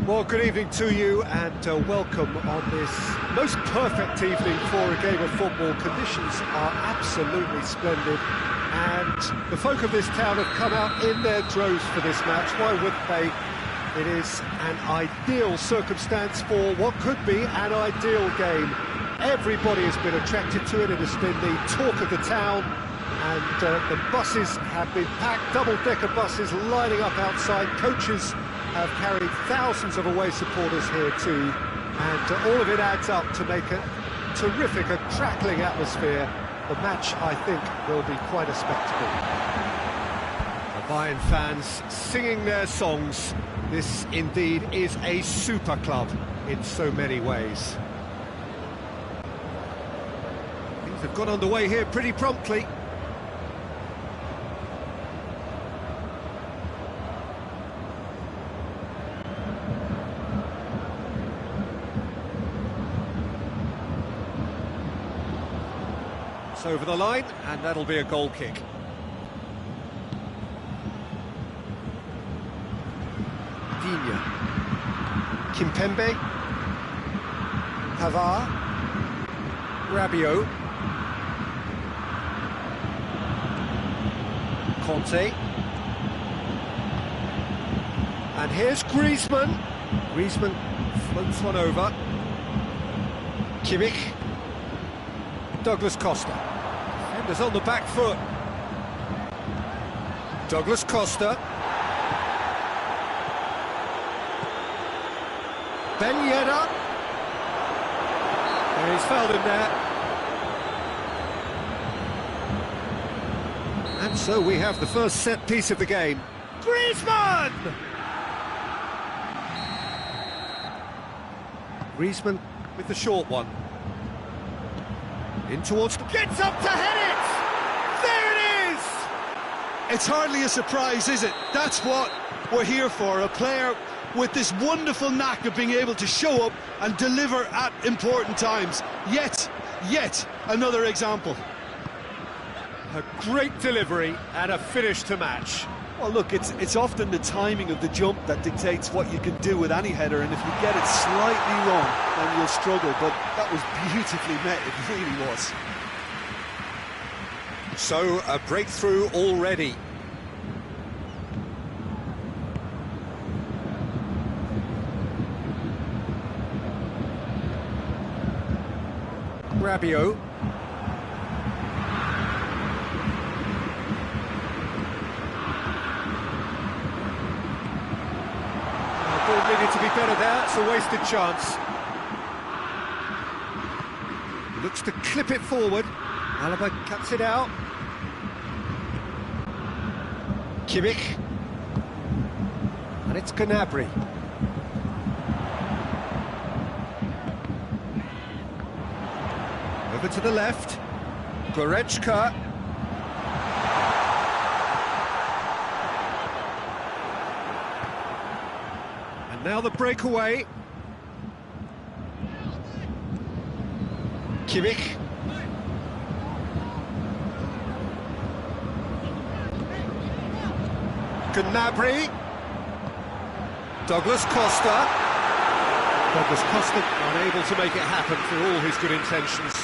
Well, good evening to you and welcome on this most perfect evening for a game of football. Conditions are absolutely splendid and the folk of this town have come out in their droves for this match. Why wouldn't they? It is an ideal circumstance for what could be an ideal game. Everybody has been attracted to it. It has been the talk of the town, and the buses have been packed, double-decker buses lining up outside. Coaches have carried thousands of away supporters here too, and all of it adds up to make a terrific, a crackling atmosphere. The match, I think, will be quite a spectacle. The Bayern fans singing their songs. This indeed is a super club in so many ways. Things have got underway here pretty promptly. It's over the line, and that'll be a goal kick. Kimpembe, Pavard, Rabiot, Conte, and here's Griezmann. Griezmann floats one over. Kimmich, Douglas Costa. Defenders on the back foot. Douglas Costa. Ben Yedder. And he's fouled him there. And so we have the first set piece of the game. Griezmann! Griezmann with the short one. In towards... Gets up to head it! There it is! It's hardly a surprise, is it? That's what we're here for, a player with this wonderful knack of being able to show up and deliver at important times. Yet another example. A great delivery and a finish to match. Well, look, it's often the timing of the jump that dictates what you can do with any header, and if you get it slightly wrong, then you'll struggle, but that was beautifully met, it really was. So, a breakthrough already. Rabiot. The ball needed to be better there, it's a wasted chance. Looks to clip it forward. Alaba cuts it out. Kimmich. And it's Gnabry. Over to the left, Goretzka. And now the breakaway. Kimmich. Gnabry. Douglas Costa. Douglas Costa unable to make it happen for all his good intentions.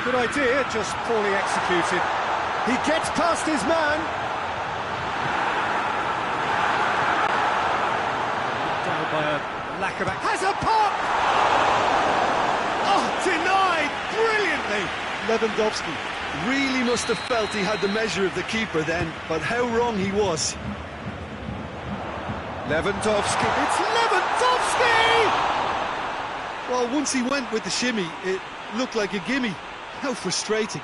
Good idea, just poorly executed. He gets past his man. Down by a lack of... Has a pop! Oh, denied brilliantly! Lewandowski really must have felt he had the measure of the keeper then, but how wrong he was. Lewandowski, it's Lewandowski! Well, once he went with the shimmy, it looked like a gimme. How frustrating.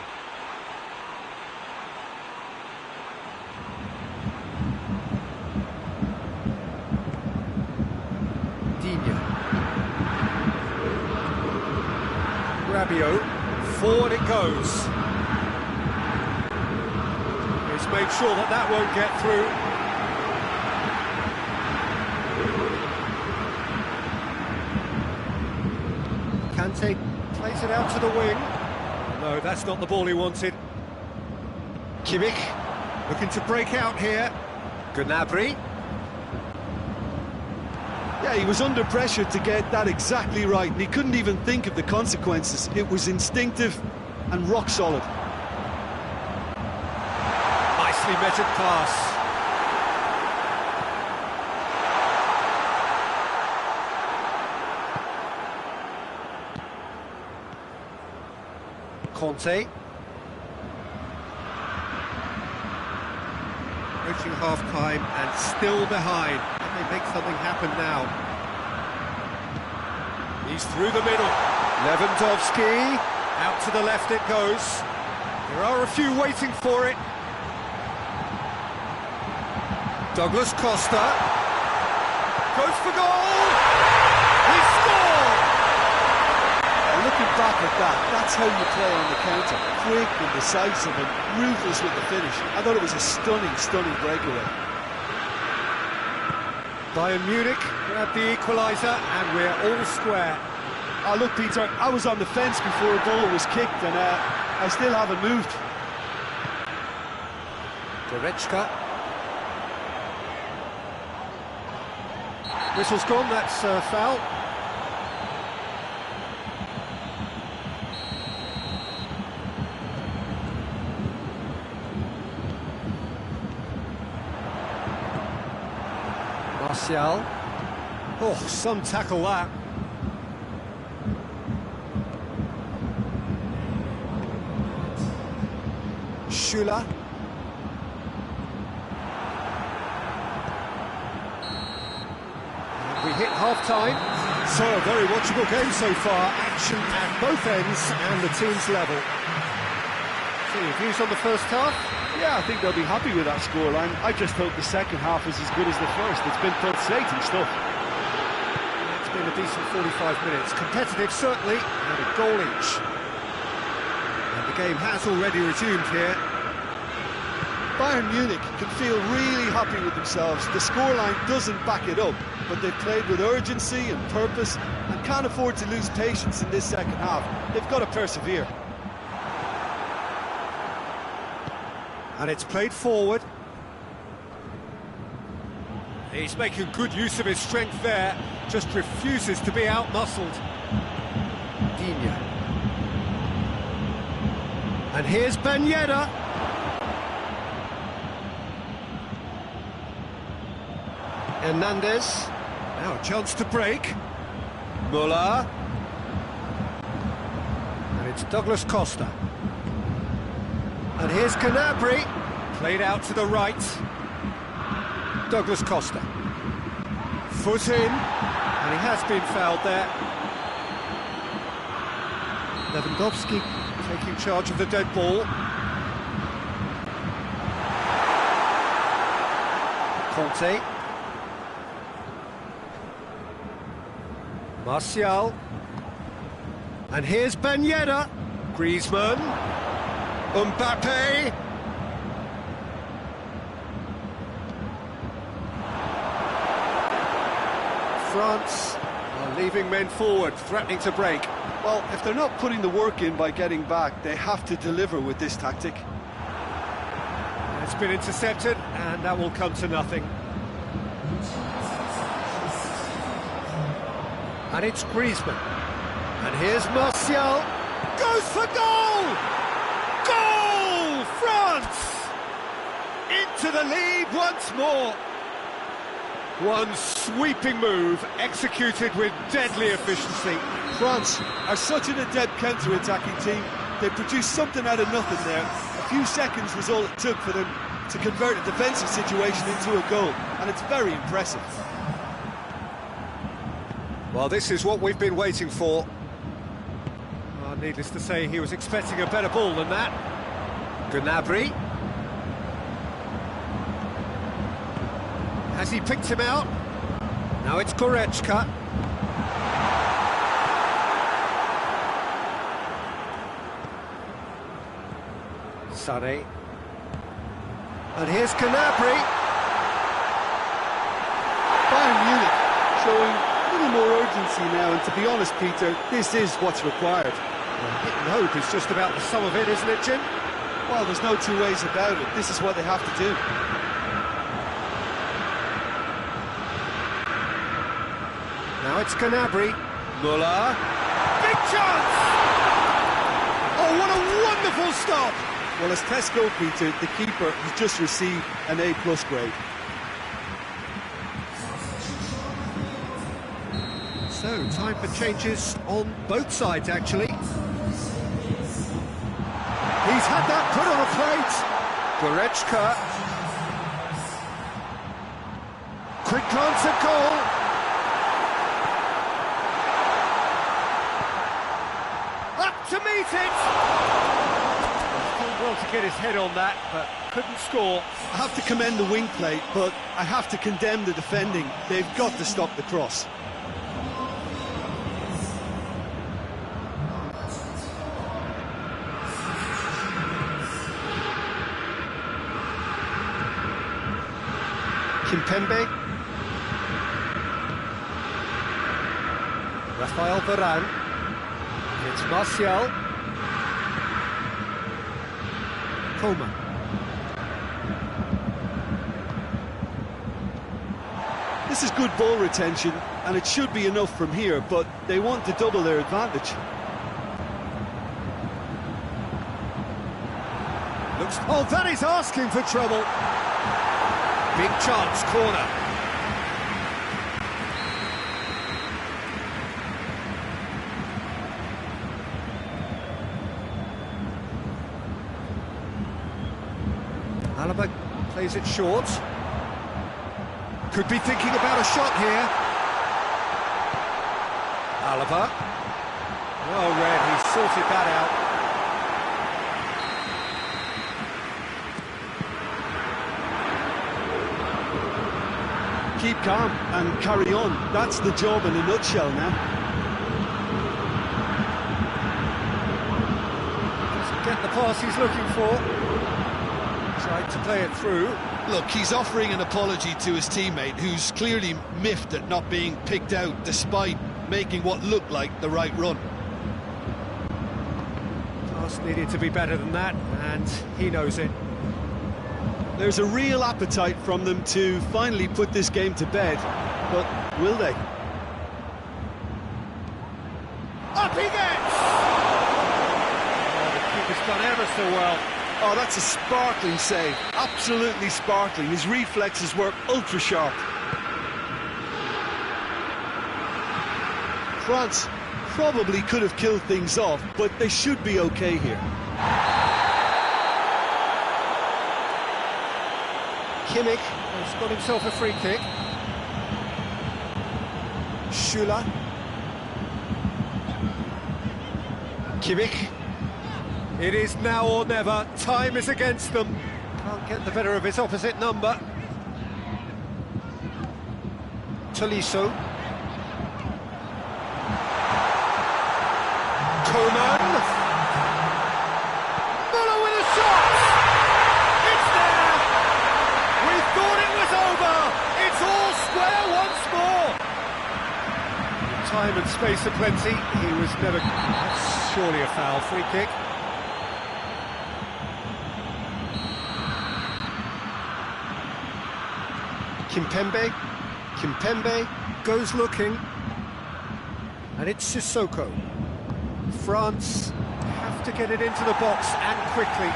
Digne. Rabiot, forward it goes. He's made sure that that won't get through. Kante plays it out to the wing. No, that's not the ball he wanted. Kimmich looking to break out here. Gnabry. Yeah, he was under pressure to get that exactly right, and he couldn't even think of the consequences. It was instinctive and rock solid. Nicely measured pass. Conte. Approaching half-time and still behind. Can they make something happen now? He's through the middle. Lewandowski. Out to the left it goes. There are a few waiting for it. Douglas Costa. Goes for goal! He scored! Looking back at that, that's how you play on the counter. Quick and decisive and ruthless with the finish. I thought it was a stunning, stunning breakaway. Bayern Munich grab the equaliser and we're all square. Oh, look, Peter, I was on the fence before a goal was kicked and I still haven't moved. Goretzka. Whistle's gone, that's foul. Martial. Oh, some tackle that. Schüller. We hit half-time. So, a very watchable game so far. Action at both ends and the team's level. So, your views on the first half? Yeah, I think they'll be happy with that scoreline. I just hope the second half is as good as the first. It's been pulsating stuff. It's been a decent 45 minutes. Competitive, certainly, and a goal each. And the game has already resumed here. Bayern Munich can feel really happy with themselves. The scoreline doesn't back it up, but they've played with urgency and purpose and can't afford to lose patience in this second half. They've got to persevere. And it's played forward. He's making good use of his strength there, just refuses to be out-muscled. Digne. And here's Ben Yedder. Hernandez. Now a chance to break. Muller. And it's Douglas Costa. And here's Gnabry, played out to the right. Douglas Costa. Foot in, and he has been fouled there. Lewandowski taking charge of the dead ball. Conte. Martial. And here's Ben Yedder. Griezmann. Mbappe. France are leaving men forward, threatening to break. Well, if they're not putting the work in by getting back, they have to deliver with this tactic. It's been intercepted, and that will come to nothing. And it's Griezmann. And here's Martial. Goes for goal! Goal! France! Into the lead once more. One sweeping move, executed with deadly efficiency. France are such an adept counter-attacking team. They produced something out of nothing there. A few seconds was all it took for them to convert a defensive situation into a goal, and it's very impressive. Well, this is what we've been waiting for. Needless to say, he was expecting a better ball than that. Gnabry. Has he picked him out? Now it's Goretzka. Sané. And here's Gnabry. Bayern Munich showing a little more urgency now, and to be honest, Peter, this is what's required. Hit and hope is just about the sum of it, isn't it, Jim? Well, there's no two ways about it. This is what they have to do. Now it's Gnabry. Muller. Big chance! Oh, what a wonderful stop! Well, as tests go, Peter, the keeper has just received an A+ grade. So, time for changes on both sides, actually. He's had that put on a plate. Goretzka. Quick glance at goal. Up to meet it. Still well to get his head on that, but couldn't score. I have to commend the wing play, but I have to condemn the defending. They've got to stop the cross. Kimpembe. Rafael Varane. It's Martial. Coman. This is good ball retention, and it should be enough from here, but they want to double their advantage. Oh, that is asking for trouble. Big chance, corner. Alaba plays it short. Could be thinking about a shot here. Alaba. Well read, he sorted that out. Keep calm and carry on. That's the job in a nutshell now. Doesn't get the pass he's looking for. Tried to play it through. Look, he's offering an apology to his teammate, who's clearly miffed at not being picked out despite making what looked like the right run. Pass needed to be better than that, and he knows it. There's a real appetite from them to finally put this game to bed, but will they? Up he gets! Oh, the keeper's done ever so well. Oh, that's a sparkling save. Absolutely sparkling. His reflexes were ultra sharp. France probably could have killed things off, but they should be okay here. Kimmich has got himself a free kick. Schüller. Kimmich. It is now or never. Time is against them. Can't get the better of his opposite number. Tolisso. Coman. Muller with a shot! It's there! We thought it was over! It's all square once more! Time and space aplenty. He was never... That's surely a foul. Free kick. Kimpembe goes looking, and it's Sissoko. France have to get it into the box, and quickly.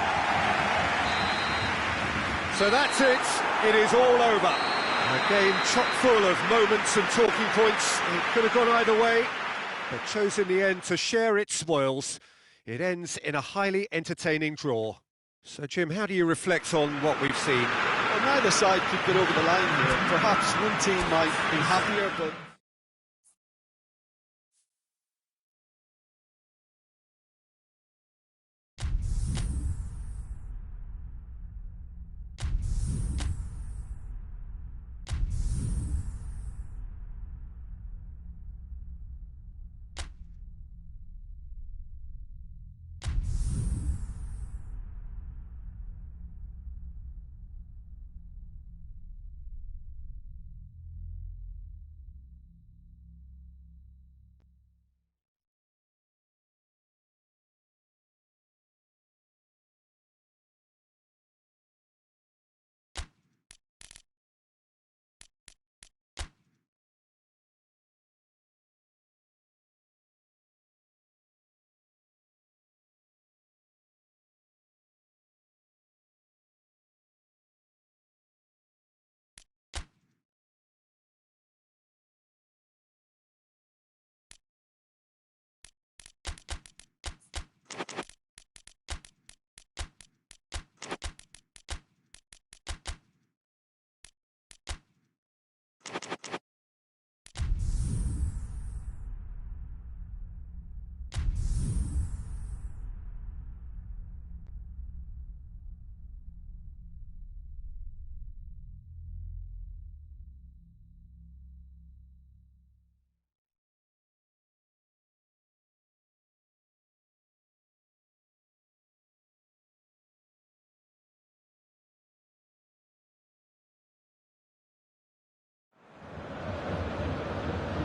So that's it. It is all over. A game chock full of moments and talking points. It could have gone either way, but chose in the end to share its spoils. It ends in a highly entertaining draw. So, Jim, how do you reflect on what we've seen? Well, neither side could get over the line here. Perhaps one team might be happier, but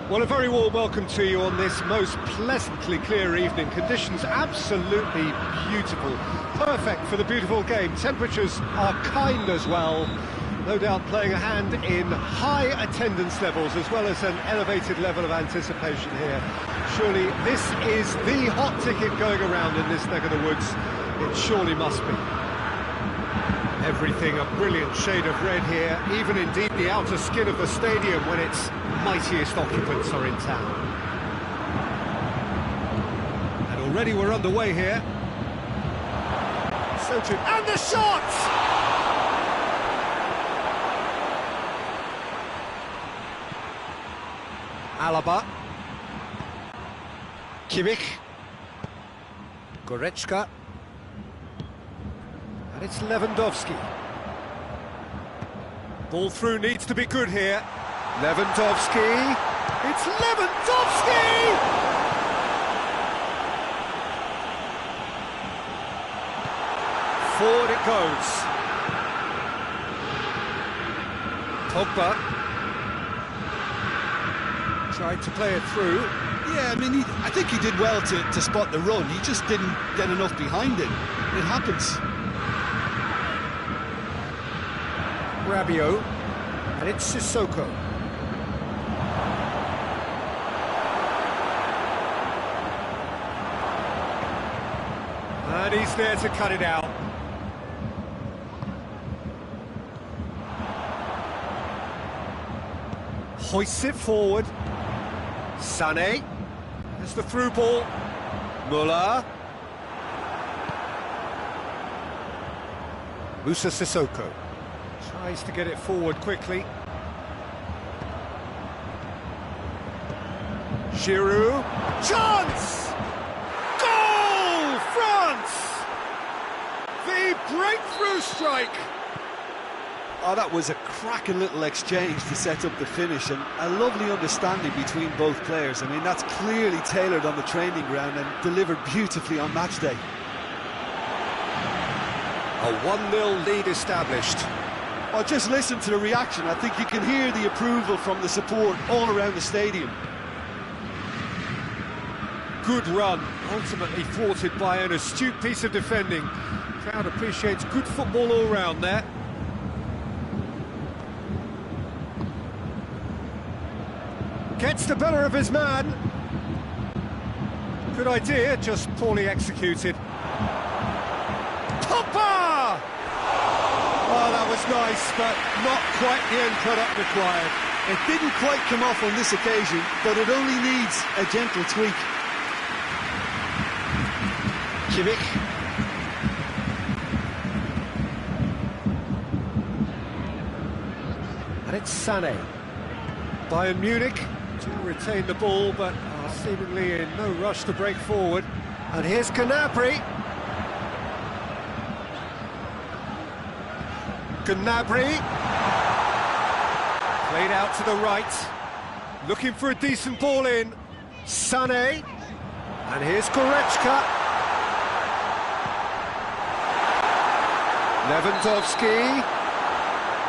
Well, a very warm welcome to you on this most pleasantly clear evening. Conditions absolutely beautiful. Perfect for the beautiful game. Temperatures are kind as well. No doubt playing a hand in high attendance levels as well as an elevated level of anticipation here. Surely this is the hot ticket going around in this neck of the woods. It surely must be. Everything a brilliant shade of red here, even indeed the outer skin of the stadium when its mightiest occupants are in town. And already we're underway here. So too, and the shot! Alaba. Kimmich. Goretzka. And it's Lewandowski. Ball through needs to be good here. Lewandowski. It's Lewandowski! Forward it goes. Pogba. Tried to play it through. Yeah, I mean, I think he did well to spot the run. He just didn't get enough behind it. It happens. Rabiot, and it's Sissoko. And he's there to cut it out. Hoists it forward. Sané. There's the through ball. Muller. Musa Sissoko. Tries to get it forward quickly. Giroud. Chance! Goal! France! The breakthrough strike! Oh, that was a cracking little exchange to set up the finish, and a lovely understanding between both players. I mean, that's clearly tailored on the training ground and delivered beautifully on match day. A 1-0 lead established. Oh, just listen to the reaction. I think you can hear the approval from the support all around the stadium. Good run, ultimately thwarted by an astute piece of defending. Crowd appreciates good football all round there. Gets the better of his man. Good idea, just poorly executed. Pogba! Oh, that was nice, but not quite the end product required. It didn't quite come off on this occasion, but it only needs a gentle tweak. Kimmich. And it's Sané. Bayern Munich to retain the ball, but are seemingly in no rush to break forward. And here's Gnabry. Gnabry. Played out to the right. Looking for a decent ball in. Sané. And here's Goretzka. Lewandowski.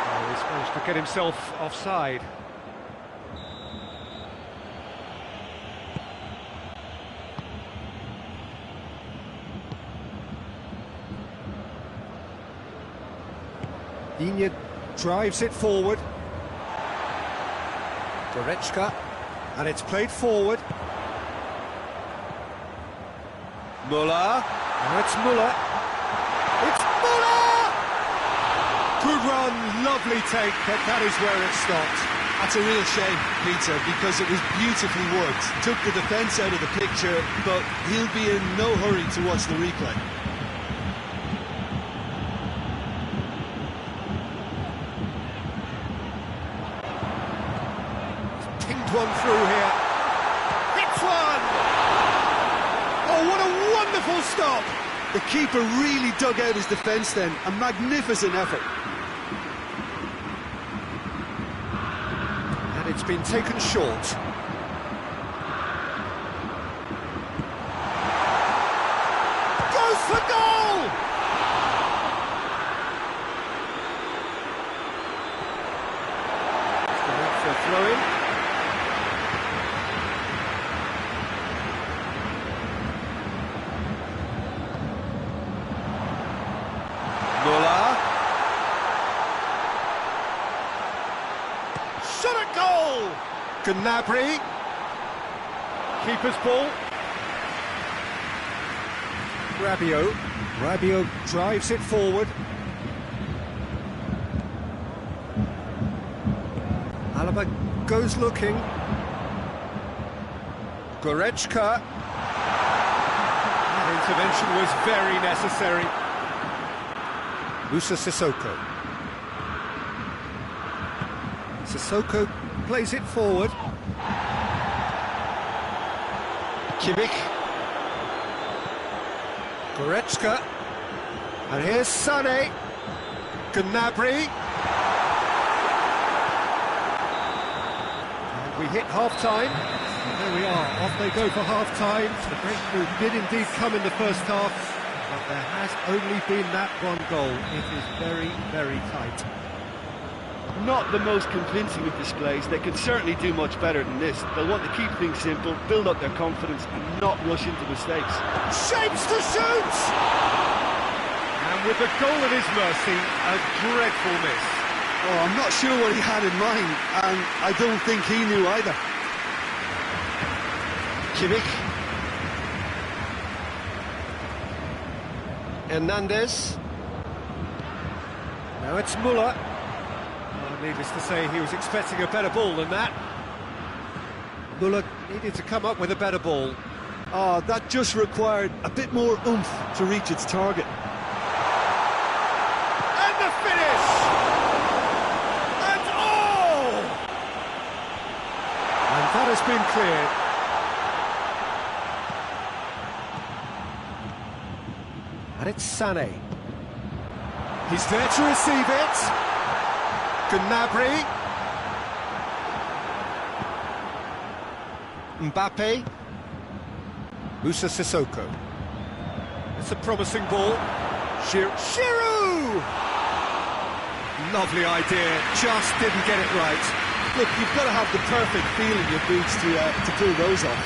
Oh, he's managed to get himself offside. Digne drives it forward. Goretzka, and it's played forward. Muller, and it's Muller. It's Muller! Good run, lovely take, but that is where it stopped. That's a real shame, Peter, because it was beautifully worked. Took the defence out of the picture, but he'll be in no hurry to watch the replay. One through here. Hits one! Oh, what a wonderful stop! The keeper really dug out his defence then. A magnificent effort. And it's been taken short. Goes for goal! For throw-in. shot at goal! Gnabry. Keeper's ball. Rabiot drives it forward. Alaba goes looking. Goretzka. That intervention was very necessary. Musa Sissoko. Sissoko plays it forward. Kimmich. Goretzka. And here's Sané. Gnabry. And we hit half-time. There we are, off they go for half-time. The breakthrough did indeed come in the first half, but there has only been that one goal. It is very, very tight. Not the most convincing of displays. They can certainly do much better than this. They'll want to keep things simple, build up their confidence and not rush into mistakes. Shapes to shoot! And with the goal at his mercy, a dreadful miss. Oh, I'm not sure what he had in mind, and I don't think he knew either. Kimmich. Hernandez. Now it's Müller. Oh, needless to say, he was expecting a better ball than that. Müller needed to come up with a better ball. Oh, that just required a bit more oomph to reach its target. And the finish! And oh! And that has been cleared. And it's Sané. He's there to receive it. Gnabry. Mbappe. Musa Sissoko. It's a promising ball. Giroud! Lovely idea, just didn't get it right. Look, you've got to have the perfect feel in your boots to pull those off.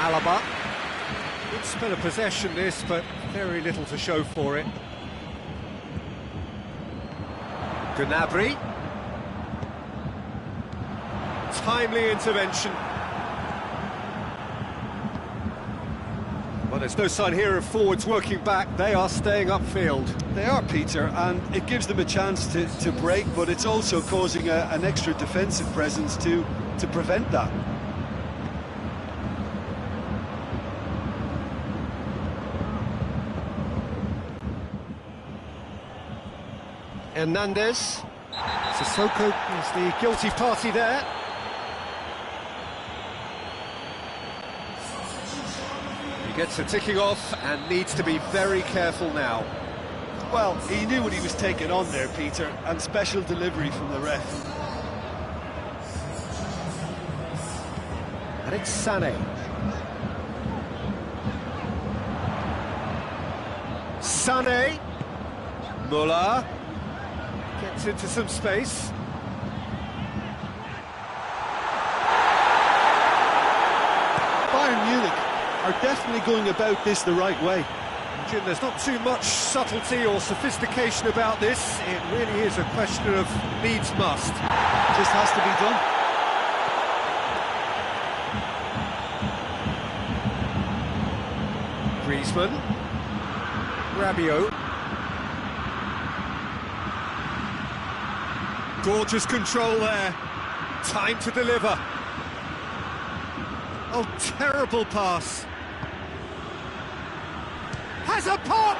Alaba. Good spell of possession this, but very little to show for it. Gnabry. Timely intervention. Well, there's no sign here of forwards working back. They are staying upfield. They are, Peter, and it gives them a chance to break, but it's also causing an extra defensive presence to prevent that. Hernandez. Sissoko is the guilty party there. He gets a ticking off and needs to be very careful now. Well, he knew what he was taking on there, Peter, and special delivery from the ref. And it's Sané. Sané. Müller. Gets into some space. Bayern Munich are definitely going about this the right way. Jim, there's not too much subtlety or sophistication about this. It really is a question of needs must. Just has to be done. Griezmann. Rabiot. Gorgeous control there. Time to deliver. Oh, terrible pass. Has a pop!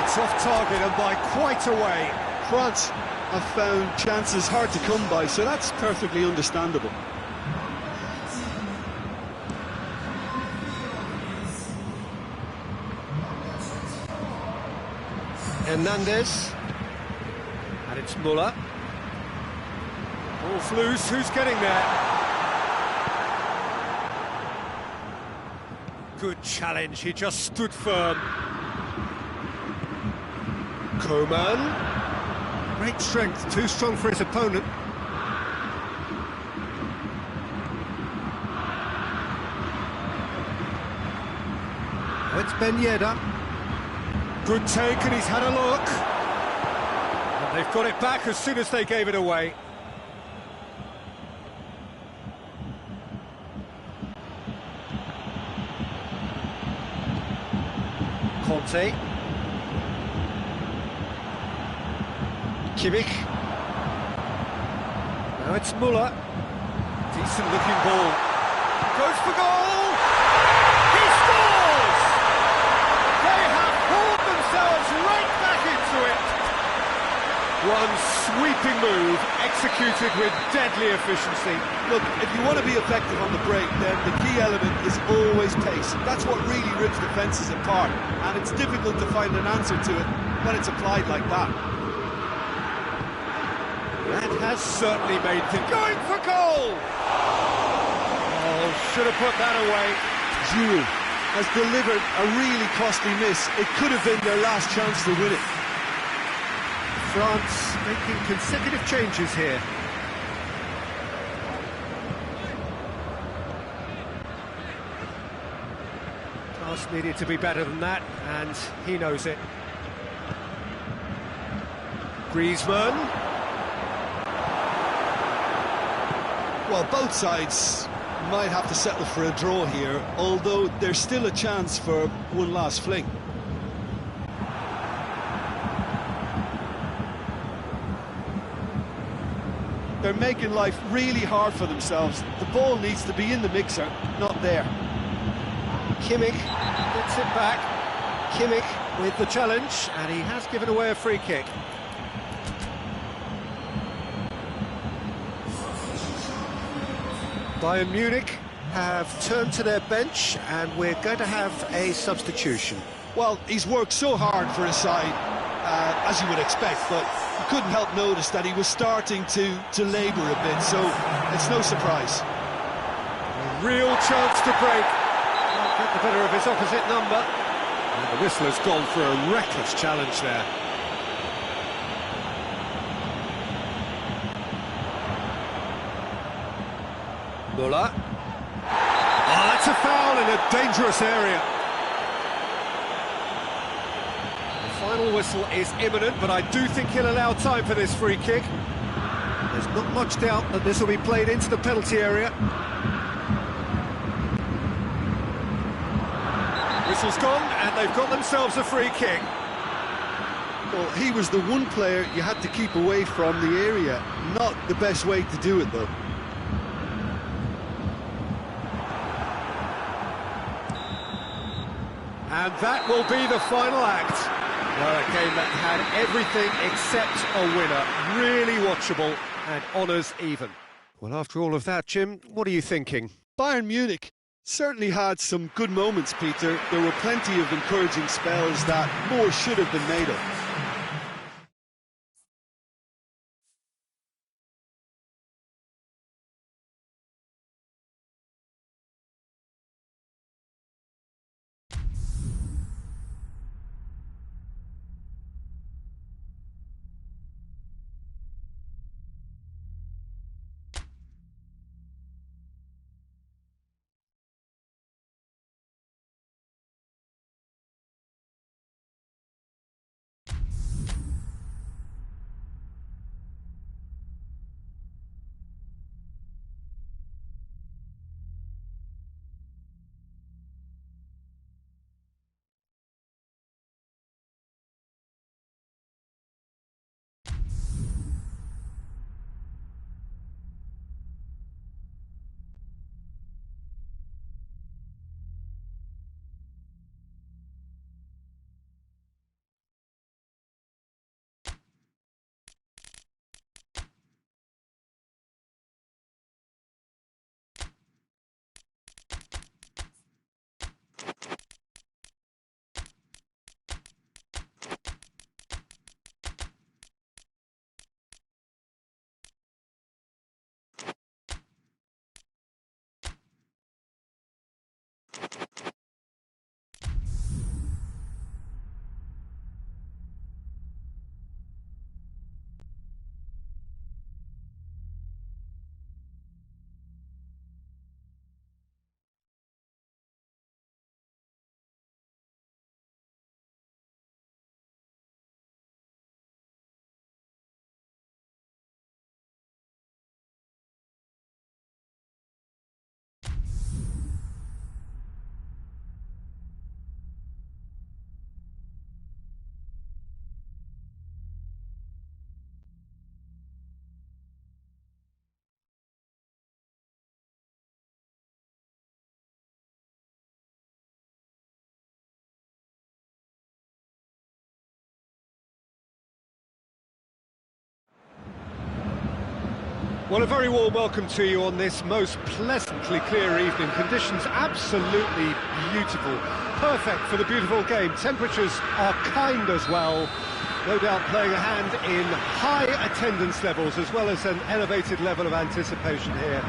It's off target and by quite a way. France have found chances hard to come by, so that's perfectly understandable. Hernandez. And it's Müller. Ball's loose, who's getting there? Good challenge, he just stood firm. Coman. Great strength, too strong for his opponent. Oh, it's Ben Yedder. Good take, and he's had a look. And They've got it back as soon as they gave it away. Conte. Kimmich. Now it's Müller. Decent looking ball. Goes for goal! He scores! They have pulled themselves right back into it. One sweeping move, executed with deadly efficiency. Look, if you want to be effective on the break, then the key element is always pace. That's what really rips defences apart, and it's difficult to find an answer to it when it's applied like that. That has certainly made things... Going for goal! Oh, should have put that away. Dixuha has delivered a really costly miss. It could have been their last chance to win it. France making consecutive changes here. Pass needed to be better than that, and he knows it. Griezmann. Well, both sides might have to settle for a draw here, although there's still a chance for one last fling. They're making life really hard for themselves. The ball needs to be in the mixer, not there. Kimmich gets it back. Kimmich with the challenge, and he has given away a free kick. Bayern Munich have turned to their bench, and we're going to have a substitution. Well, he's worked so hard for his side, as you would expect, but you couldn't help notice that he was starting to labour a bit, so it's no surprise. A real chance to break. Can't get the better of his opposite number. And the whistle has gone for a reckless challenge there. Müller. Oh, that's a foul in a dangerous area. The final whistle is imminent, but I do think he'll allow time for this free kick. There's not much doubt that this will be played into the penalty area. Whistle's gone, and they've got themselves a free kick. Well, he was the one player you had to keep away from the area. Not the best way to do it, though. And that will be the final act. Well, a game that had everything except a winner. Really watchable and honours even. Well, after all of that, Jim, what are you thinking? Bayern Munich certainly had some good moments, Peter. There were plenty of encouraging spells that more should have been made of. Well, a very warm welcome to you on this most pleasantly clear evening. Conditions absolutely beautiful. Perfect for the beautiful game. Temperatures are kind as well. No doubt playing a hand in high attendance levels as well as an elevated level of anticipation here.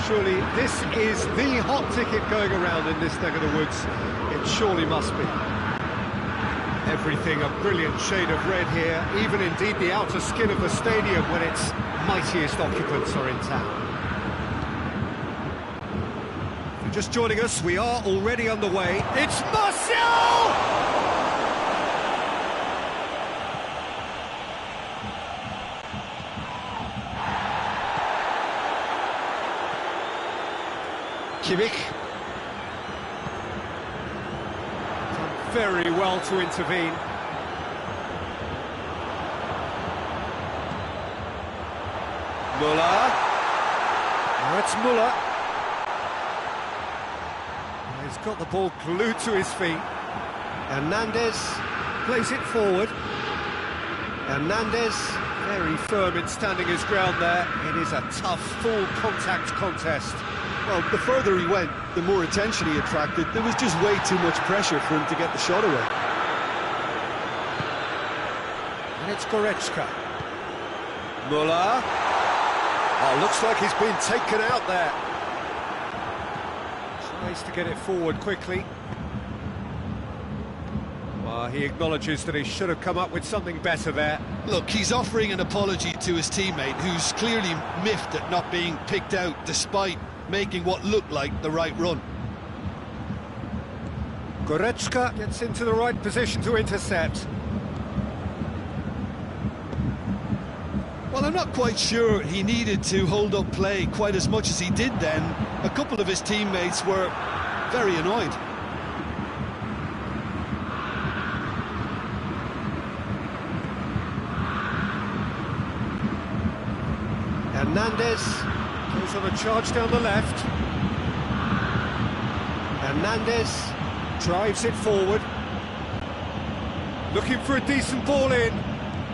Surely this is the hot ticket going around in this neck of the woods. It surely must be. Everything a brilliant shade of red here, even indeed the outer skin of the stadium when its mightiest occupants are in town. If you're just joining us, we are already underway. It's Martial! Kimmich. Done very well to intervene. Müller. Now it's Müller. He's got the ball glued to his feet. Hernandez plays it forward. Hernandez, very firm in standing his ground there. It is a tough, full-contact contest. Well, the further he went, the more attention he attracted. There was just way too much pressure for him to get the shot away. And it's Goretzka. Müller. Oh, looks like he's been taken out there. Tries to get it forward quickly. Well, he acknowledges that he should have come up with something better there. Look, he's offering an apology to his teammate, who's clearly miffed at not being picked out despite making what looked like the right run. Goretzka gets into the right position to intercept. Well, I'm not quite sure he needed to hold up play quite as much as he did then. A couple of his teammates were very annoyed. Hernandez goes on a charge down the left. Hernandez drives it forward. Looking for a decent ball in.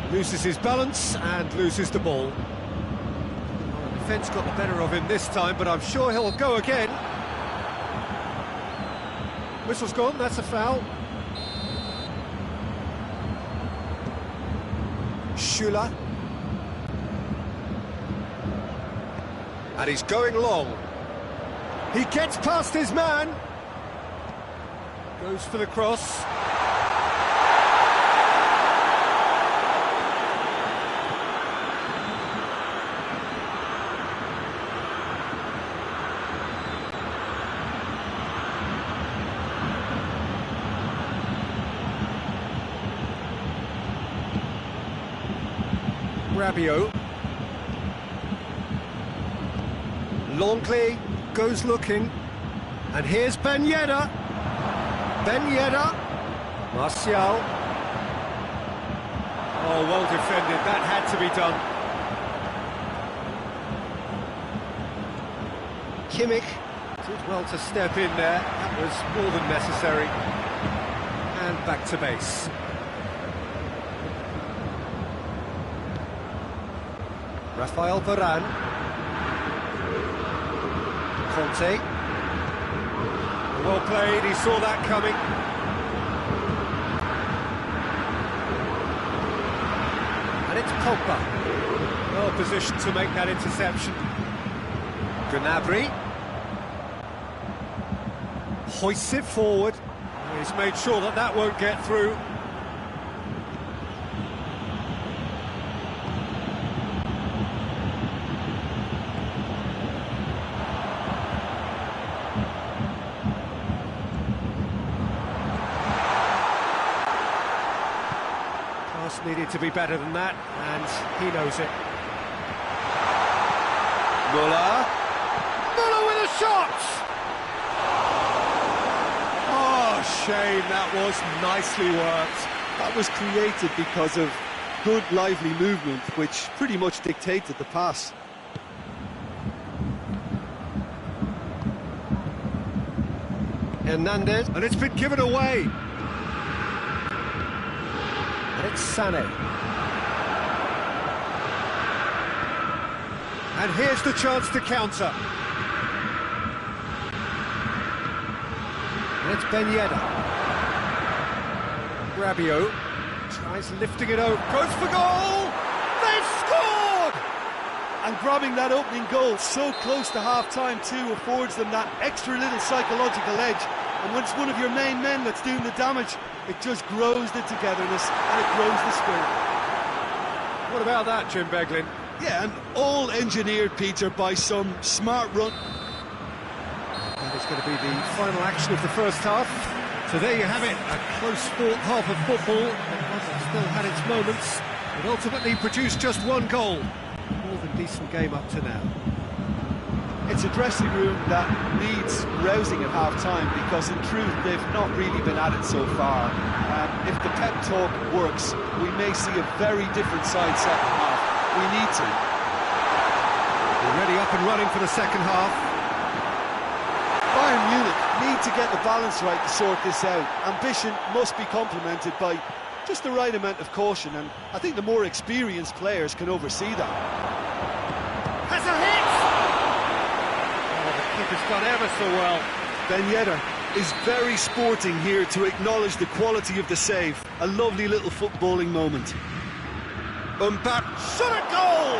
Loses his balance and loses the ball. Well, the defence got the better of him this time, but I'm sure he'll go again. Whistle's gone, that's a foul. Schüller. And he's going long. He gets past his man. Goes for the cross. Rabiot. Longley goes looking, and here's Ben Yedder. Ben Yedder. Martial. Oh, well defended, that had to be done. Kimmich did well to step in there, that was more than necessary. And back to base. Rafael Varane. Conte. Well played, he saw that coming. And it's Pogba. Well positioned to make that interception. Gnabry. Hoists it forward. He's made sure that that won't get through. Needed to be better than that, and he knows it. Müller. Müller with a shot! Oh, shame, that was nicely worked. That was created because of good, lively movement, which pretty much dictated the pass. Hernandez, and it's been given away. And it's Sané. And here's the chance to counter. And it's Ben Yedder. Rabiot tries lifting it over, goes for goal! They've scored! And grabbing that opening goal so close to half-time too affords them that extra little psychological edge. And when it's one of your main men that's doing the damage, it just grows the togetherness and it grows the spirit. What about that, Jim Beglin? Yeah, and all engineered, Peter, by some smart run. That is going to be the final action of the first half. So there you have it, a close-fought half of football. It still had its moments. It ultimately produced just one goal. More than decent game up to now. It's a dressing room that needs rousing at half-time because, in truth, they've not really been at it so far. If the pep talk works, we may see a very different side second half. We need to. Already up and running for the second half. Bayern Munich need to get the balance right to sort this out. Ambition must be complemented by just the right amount of caution, and I think the more experienced players can oversee that. Has a hit! Oh, the keeper's done ever so well. Ben Yedder is very sporting here to acknowledge the quality of the save. A lovely little footballing moment. Shot a goal!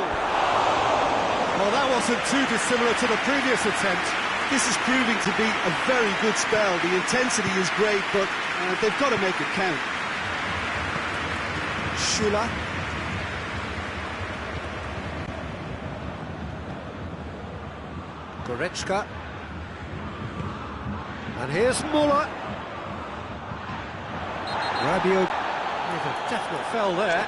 Well, that wasn't too dissimilar to the previous attempt. This is proving to be a very good spell. The intensity is great, but they've got to make it count. Shula. Goretzka. And here's Muller. Rabiot with a definite foul there.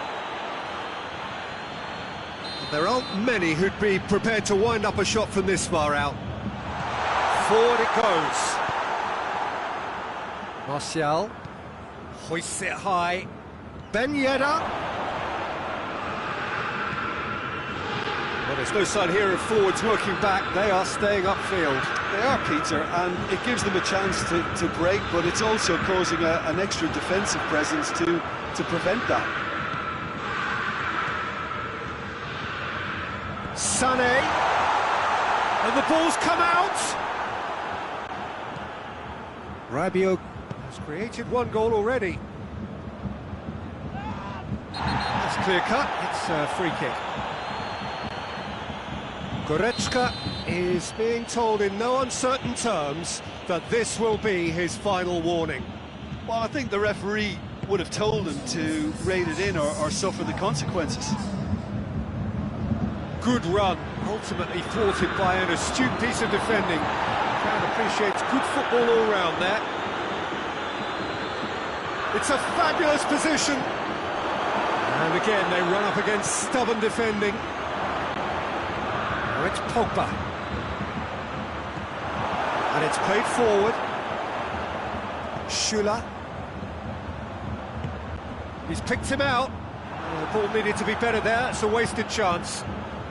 There aren't many who'd be prepared to wind up a shot from this far out. Forward it goes. Martial hoists it high. Ben Yedder. Well, there's no sign here of forwards working back. They are staying upfield. They are, Peter, and it gives them a chance to break, but it's also causing an extra defensive presence to prevent that. Sané. And the ball's come out. Rabiot has created one goal already. That's clear cut, it's a free kick. Goretzka is being told in no uncertain terms that this will be his final warning. Well, I think the referee would have told him to rein it in or suffer the consequences. Good run, ultimately thwarted by an astute piece of defending. The crowd appreciates good football all round there. It's a fabulous position. And again, they run up against stubborn defending. Now it's Pogba. And it's played forward. Shula. He's picked him out. The ball needed to be better there. It's a wasted chance.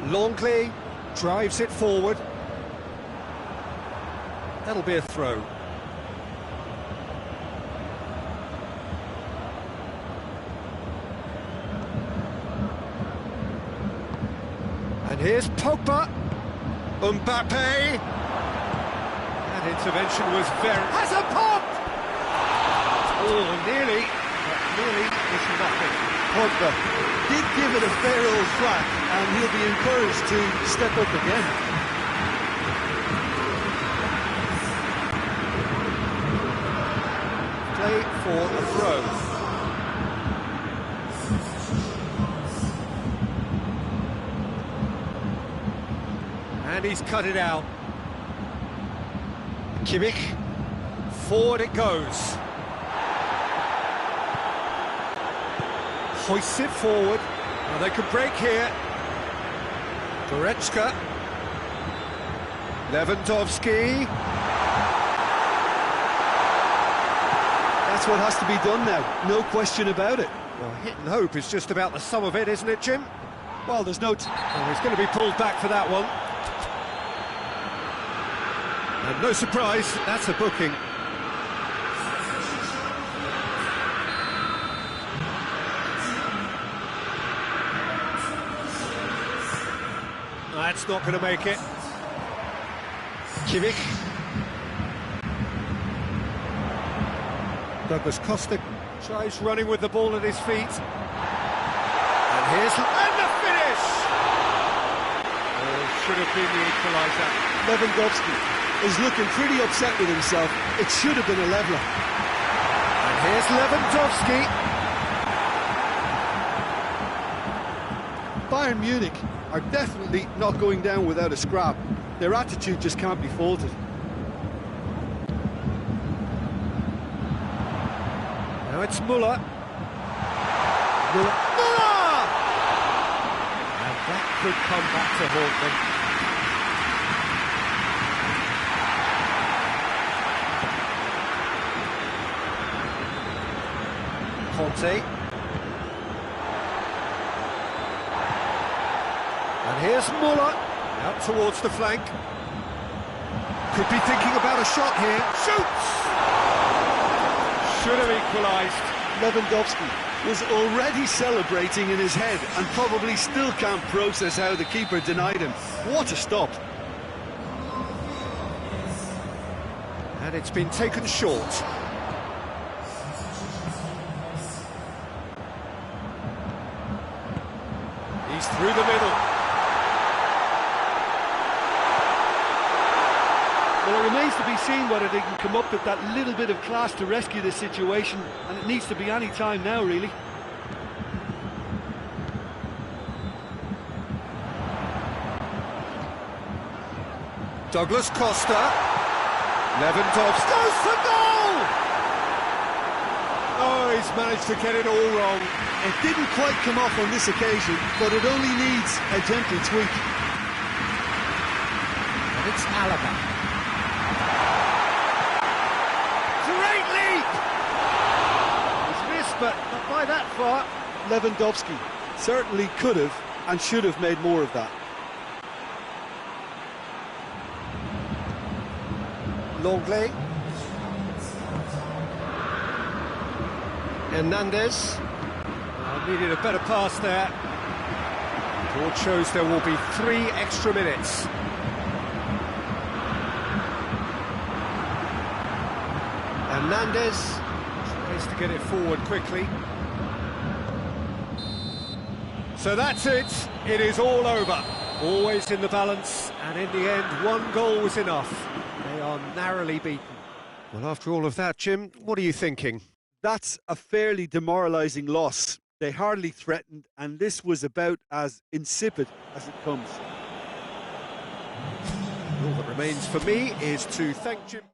Longley drives it forward. That'll be a throw. And here's Pogba. Mbappe. That intervention was very... Has a pop! Oh, nearly, but nearly is nothing. Pogba did give it a fair old crack, and he'll be encouraged to step up again. Play for a throw. And he's cut it out. Kimmich. Forward it goes. Hoists it forward. Now they could break here. Goretzka. Lewandowski. That's what has to be done now, no question about it. Well, hit and hope is just about the sum of it, isn't it, Jim? Well, there's no... Well, he's going to be pulled back for that one. And no surprise, that's a booking. That's not going to make it. Kimmich. Douglas Costa tries running with the ball at his feet. And here's... and the finish! Oh, should have been the equaliser. Lewandowski is looking pretty upset with himself. It should have been a leveller. And here's Lewandowski. Bayern Munich are definitely not going down without a scrap. Their attitude just can't be faulted. Now it's Müller. Müller! And that could come back to haunt them. Conte. And here's Müller, out towards the flank. Could be thinking about a shot here. Shoots! Should have equalised. Lewandowski was already celebrating in his head and probably still can't process how the keeper denied him. What a stop. And it's been taken short. He's through the middle. Well, it remains to be seen whether they can come up with that little bit of class to rescue this situation, and it needs to be any time now, really. Douglas Costa. Lewandowski goes for goal! Oh, he's managed to get it all wrong. It didn't quite come off on this occasion, but it only needs a gentle tweak. And it's Alaba. Great leap! He's missed, but not by that far. Lewandowski certainly could have and should have made more of that. Longley. Hernandez. Needed a better pass there. Board shows there will be 3 extra minutes. Hernandez tries to get it forward quickly. So that's it. It is all over. Always in the balance, and in the end, 1 goal was enough. They are narrowly beaten. Well, after all of that, Jim, what are you thinking? That's a fairly demoralising loss. They hardly threatened, and this was about as insipid as it comes. All that remains for me is to thank Jim.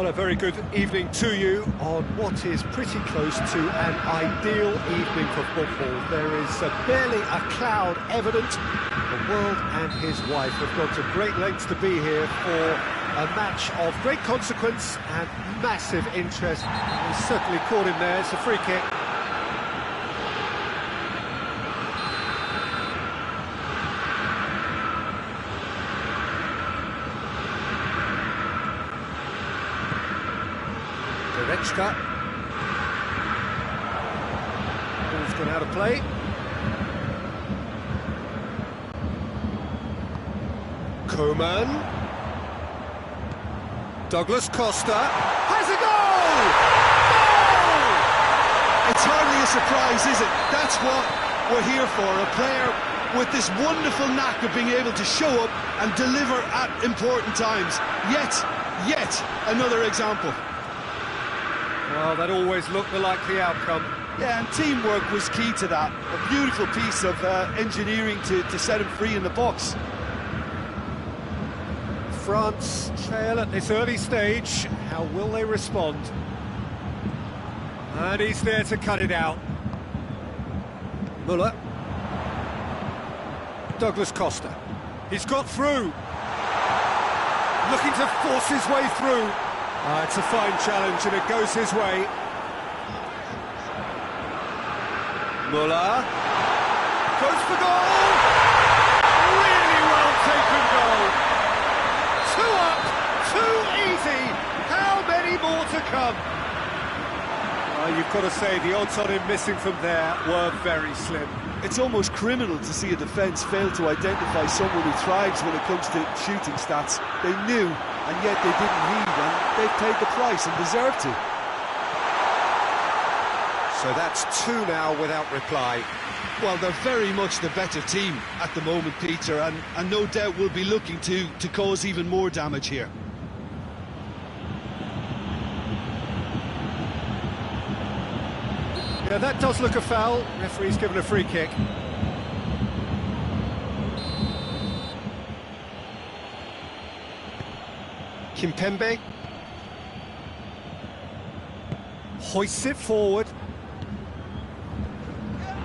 Well, a very good evening to you on what is pretty close to an ideal evening for football. There is barely a cloud evident. The world and his wife have gone to great lengths to be here for a match of great consequence and massive interest. He's certainly caught him there. It's a free kick. Dixuha. Ball's gone out of play. Coman. Douglas Costa has a goal! Goal! It's hardly a surprise, is it? That's what we're here for, a player with this wonderful knack of being able to show up and deliver at important times. Yet another example. Well, that always looked the likely outcome. Yeah, and teamwork was key to that. A beautiful piece of engineering to set him free in the box. France trail at this early stage. How will they respond? And he's there to cut it out. Muller. Douglas Costa. He's got through. Looking to force his way through. It's a fine challenge and it goes his way. Muller goes for goal! Really well taken goal! 2 up, 2 easy! How many more to come? You've got to say, the odds on him missing from there were very slim. It's almost criminal to see a defence fail to identify someone who thrives when it comes to shooting stats. They knew, and yet they didn't heed, and they've paid the price and deserve to. So that's 2 now without reply. Well, they're very much the better team at the moment, Peter, and no doubt will be looking to cause even more damage here. Yeah, that does look a foul. Referee's given a free kick. Kimpembe hoists it forward.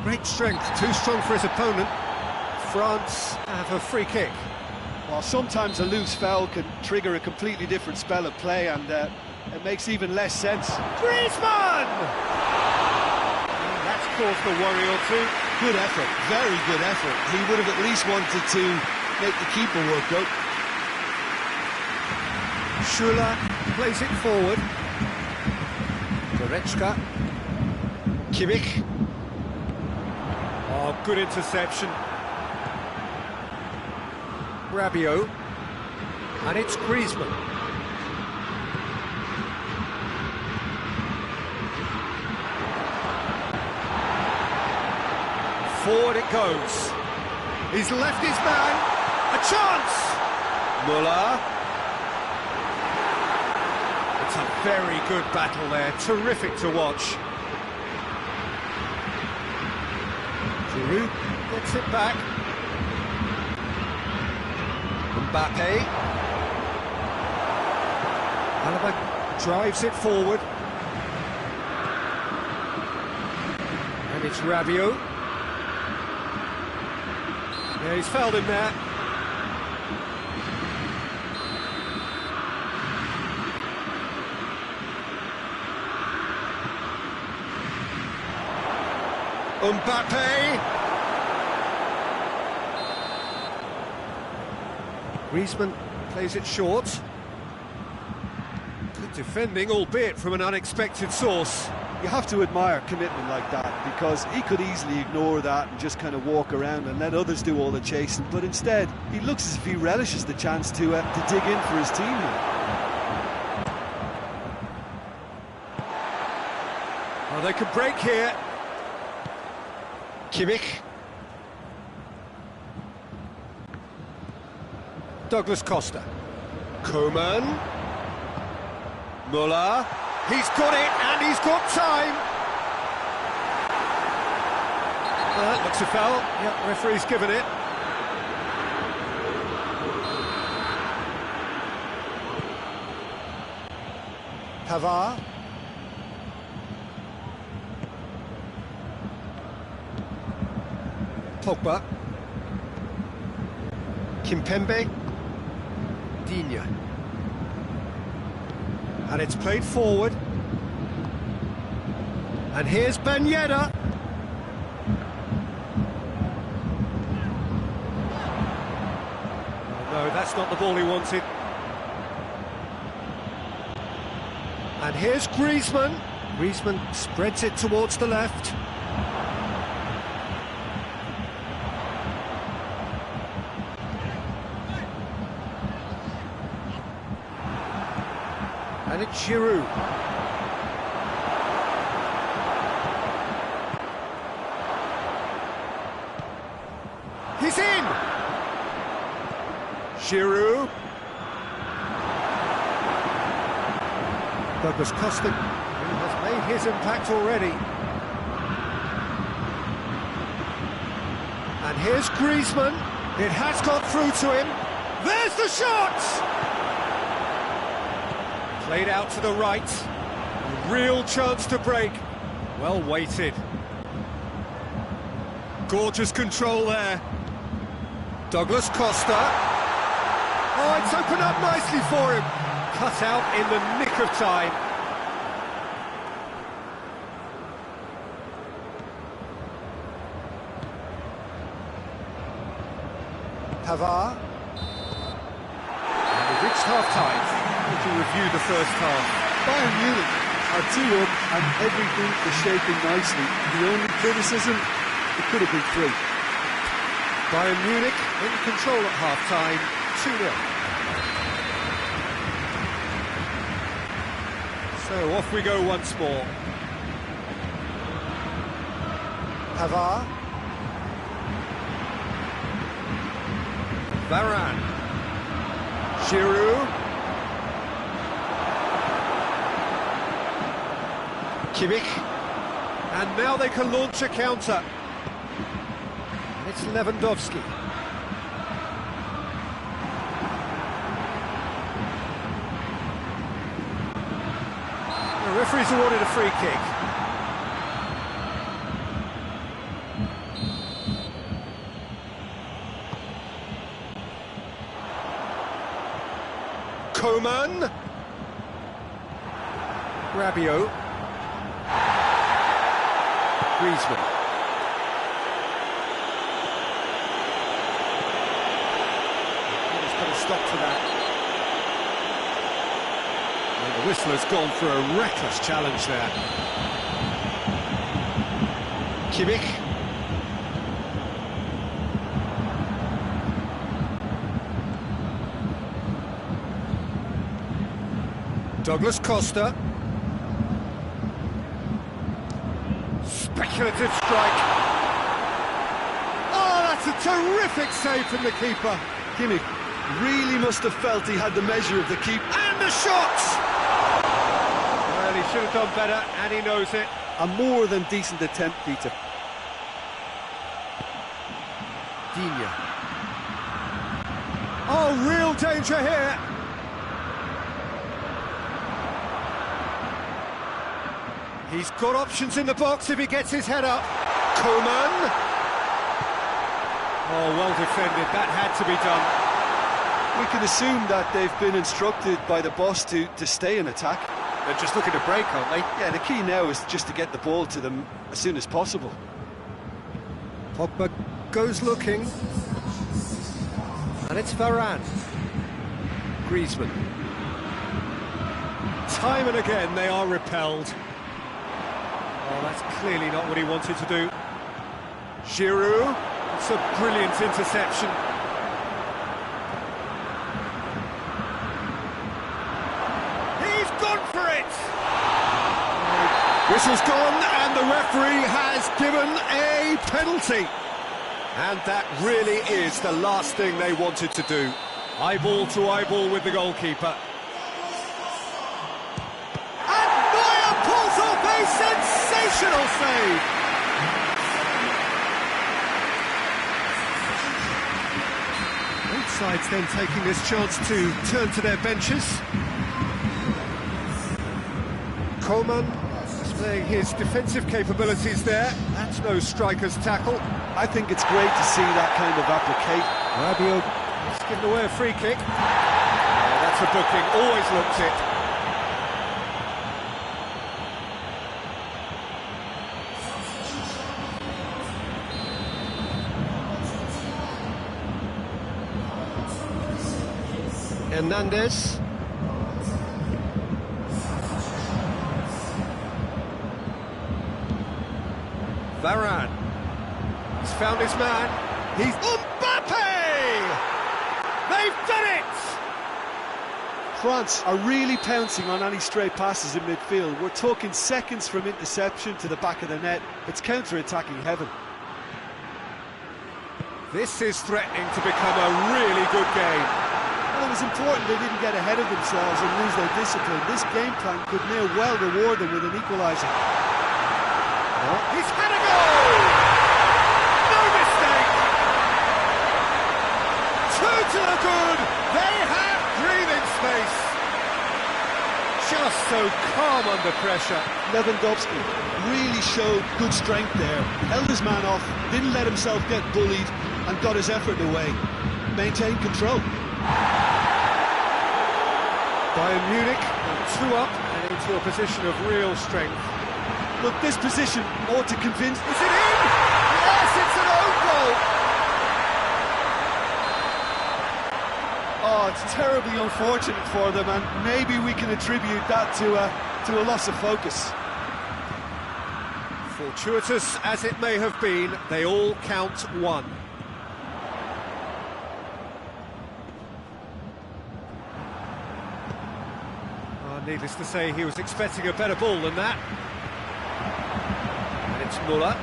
Great strength, too strong for his opponent. France have a free kick. Well, sometimes a loose foul can trigger a completely different spell of play, and it makes even less sense. Griezmann! That's caused a worry or two. Good effort, very good effort. He would have at least wanted to make the keeper work out. Schuler plays it forward. Goretzka. Kimmich. Oh, good interception. Rabiot. And it's Griezmann. Forward it goes. He's left his man. A chance! Muller. It's a very good battle there. Terrific to watch. Giroud gets it back. Mbappe. Alaba drives it forward. And it's Rabiot. Yeah, he's fouled him there. Mbappe. Griezmann plays it short. Good defending, albeit from an unexpected source. You have to admire commitment like that, because he could easily ignore that and just kind of walk around and let others do all the chasing, but instead he looks as if he relishes the chance to dig in for his team here. Well, they could break here. Kimmich. Douglas Costa. Coman. Muller. He's got it, and he's got time. That looks a foul. Yep, referee's given it. Pavard. Pogba. Kimpembe. Digne. And it's played forward. And here's Ben Yedder. No, that's not the ball he wanted. And here's Griezmann. Griezmann spreads it towards the left. And it's Giroud. He's in! Giroud. Douglas Costa, who has made his impact already. And here's Griezmann. It has got through to him. There's the shot! Played out to the right. Real chance to break. Well weighted. Gorgeous control there. Douglas Costa. Oh, it's opened up nicely for him. Cut out in the nick of time. Pavard. And we've reached half-time. To review the first half. Bayern Munich are 2 up and everything is shaping nicely. The only criticism, it could have been 3. Bayern Munich in control at half-time, 2-0. So off we go once more. Pavard. Varane. Giroud. Kimmich. And now they can launch a counter. It's Lewandowski. The referee's awarded a free kick. Coman. Rabiot. Griezmann. He's put a stop to that. And the whistle has gone for a reckless challenge there. Kimmich. Douglas Costa. Speculative strike. Oh, that's a terrific save from the keeper. Kimmich really must have felt he had the measure of the keeper. And the shot! Well, he should have done better, and he knows it. A more than decent attempt, Peter. Digne. Oh, real danger here. He's got options in the box if he gets his head up. Coman. Oh, well defended. That had to be done. We can assume that they've been instructed by the boss to stay in attack. They're just looking to break, aren't they? Yeah, the key now is just to get the ball to them as soon as possible. Pogba goes looking. And it's Varane. Griezmann. Time and again they are repelled. Oh, that's clearly not what he wanted to do. Giroud. It's a brilliant interception. He's gone for it! Whistle's gone, and the referee has given a penalty. And that really is the last thing they wanted to do. Eyeball to eyeball with the goalkeeper. And Neuer pulls off a sensational save! Both sides then taking this chance to turn to their benches. Coman displaying his defensive capabilities there. That's no striker's tackle. I think it's great to see that kind of application. Rabiot has given away a free kick. That's a booking, always looked it. Hernandez. Varane. He's found his man. He's Mbappe! They've done it! France are really pouncing on any stray passes in midfield. We're talking seconds from interception to the back of the net. It's counter-attacking heaven. This is threatening to become a really good game. Well, it was important they didn't get ahead of themselves and lose their discipline. This game plan could near well reward them with an equaliser. He's had a goal! No mistake! Two to the good! They have breathing space! Just so calm under pressure. Lewandowski really showed good strength there. Held his man off, didn't let himself get bullied, and got his effort away. Maintained control. Bayern Munich, 2 up and into a position of real strength. Look, this position ought to convince... Is it in? Yes, it's an own goal! Oh, it's terribly unfortunate for them, and maybe we can attribute that to a loss of focus. Fortuitous as it may have been, they all count one. Needless to say, he was expecting a better ball than that. And it's Muller.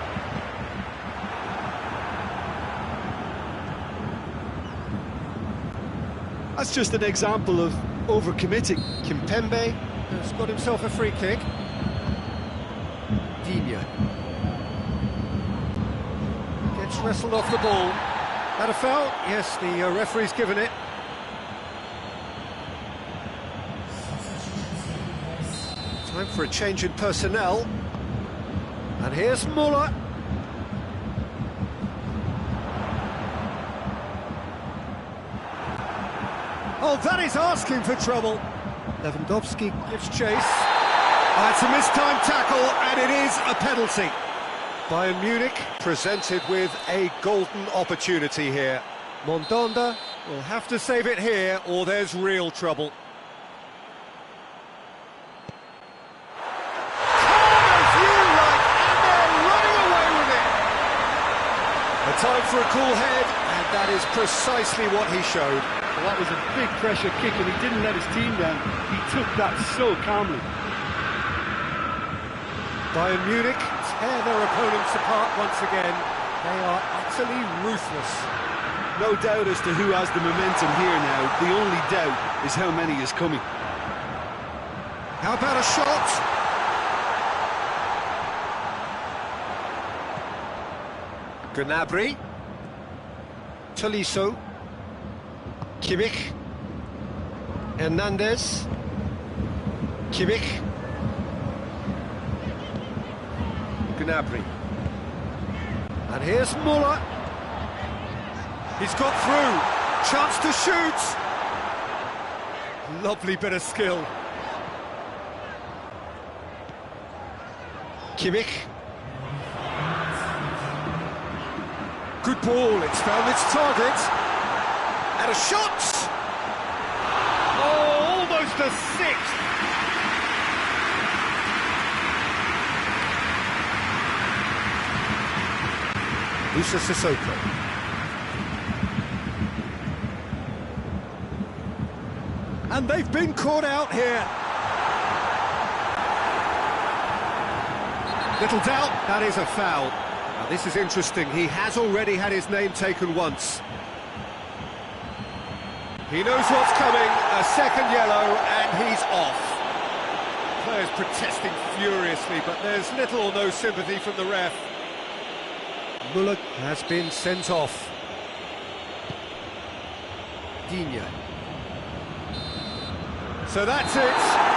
That's just an example of overcommitting. Kimpembe has got himself a free kick. Dixuha gets wrestled off the ball. That a foul? Yes, the referee's given it. Time for a change in personnel. And here's Muller. Oh, that is asking for trouble. Lewandowski gives chase. It's a mistimed tackle, and it is a penalty. Bayern Munich presented with a golden opportunity here. Mondonda will have to save it here, or there's real trouble. Time for a cool head, and that is precisely what he showed. Well, that was a big pressure kick, and he didn't let his team down. He took that so calmly. Bayern Munich tear their opponents apart once again. They are utterly ruthless. No doubt as to who has the momentum here now. The only doubt is how many is coming. How about a shot? Gnabry, Tolisso, Kimmich, Hernandez, Kimmich, Gnabry, and here's Muller. He's got through, chance to shoot. Lovely bit of skill. Kimmich. Good ball, it's found its target. And a shot! Oh, almost a sixth! Moussa Sissoko. And they've been caught out here. Little doubt, that is a foul. Now, this is interesting. He has already had his name taken once. He knows what's coming. A second yellow, and he's off. Players protesting furiously, but there's little or no sympathy from the ref. Muller has been sent off. Dixuha. So that's it.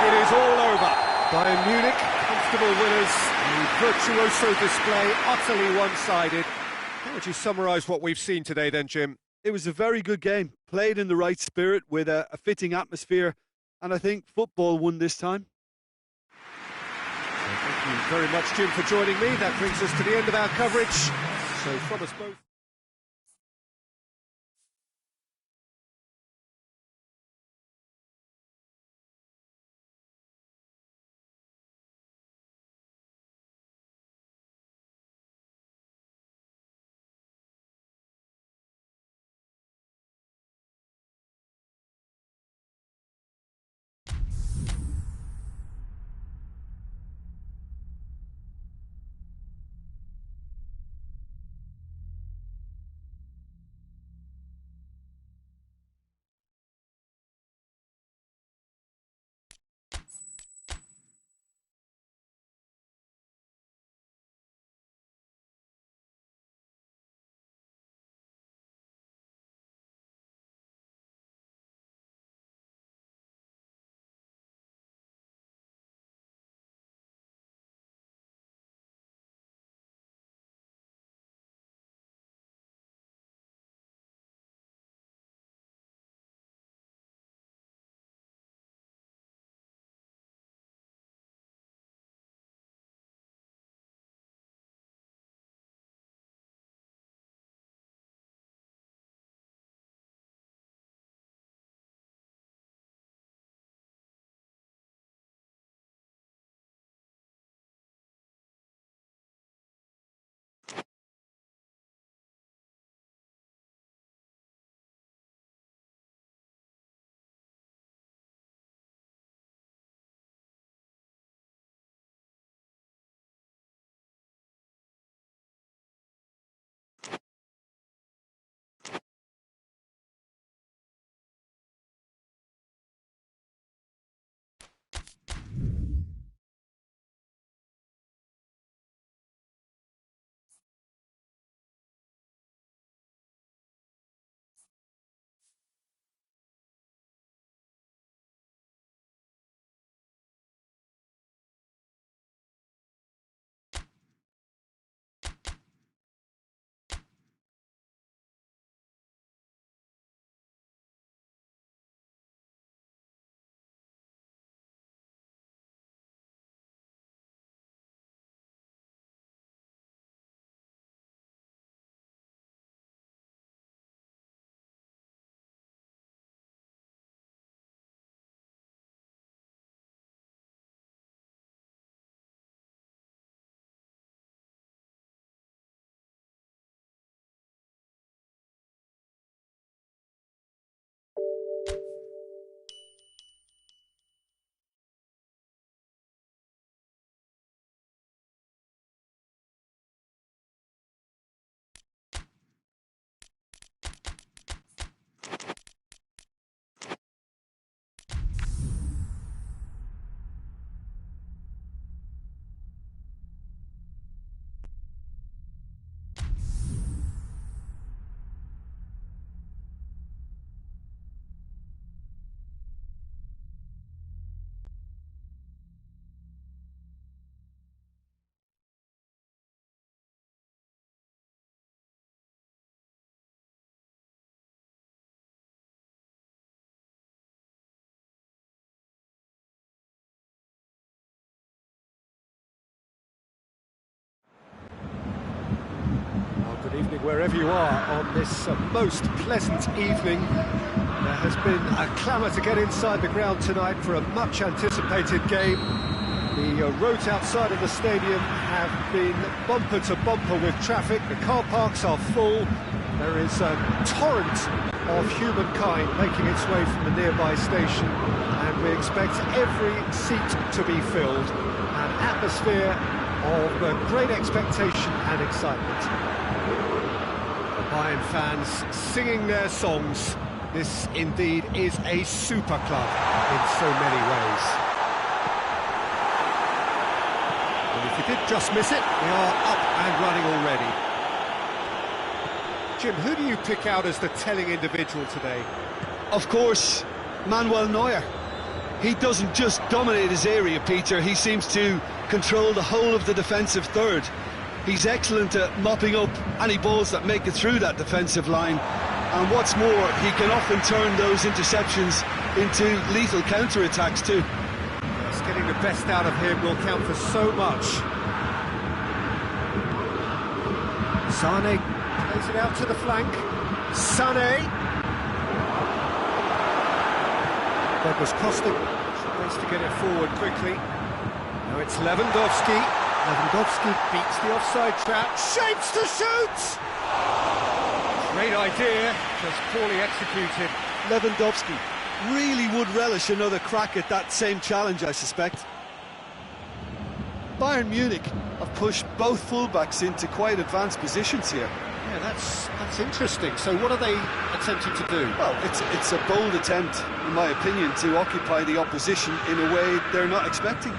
It is all over. Bayern Munich, comfortable winners. A virtuoso display, utterly one-sided. How would you summarise what we've seen today then, Jim? It was a very good game, played in the right spirit with a fitting atmosphere, and I think football won this time. Thank you very much, Jim, for joining me. That brings us to the end of our coverage. So from us both... Good evening wherever you are on this most pleasant evening. There has been a clamour to get inside the ground tonight for a much anticipated game. The roads outside of the stadium have been bumper to bumper with traffic. The car parks are full. There is a torrent of humankind making its way from the nearby station, and we expect every seat to be filled. An atmosphere of great expectation and excitement. Bayern fans singing their songs. This indeed is a super club in so many ways. And if you did just miss it, we are up and running already. Jim, who do you pick out as the telling individual today? Of course, Manuel Neuer. He doesn't just dominate his area, Peter, he seems to control the whole of the defensive third. He's excellent at mopping up any balls that make it through that defensive line. And what's more, he can often turn those interceptions into lethal counter-attacks too. Yes, getting the best out of him will count for so much. Sane plays it out to the flank. Sane. Douglas Costa tries to get it forward quickly. Now it's Lewandowski. Lewandowski beats the offside trap. Shapes to shoot! Great idea, just poorly executed. Lewandowski really would relish another crack at that same challenge, I suspect. Bayern Munich have pushed both fullbacks into quite advanced positions here. Yeah, that's interesting. So what are they attempting to do? Well, it's a bold attempt, in my opinion, to occupy the opposition in a way they're not expecting.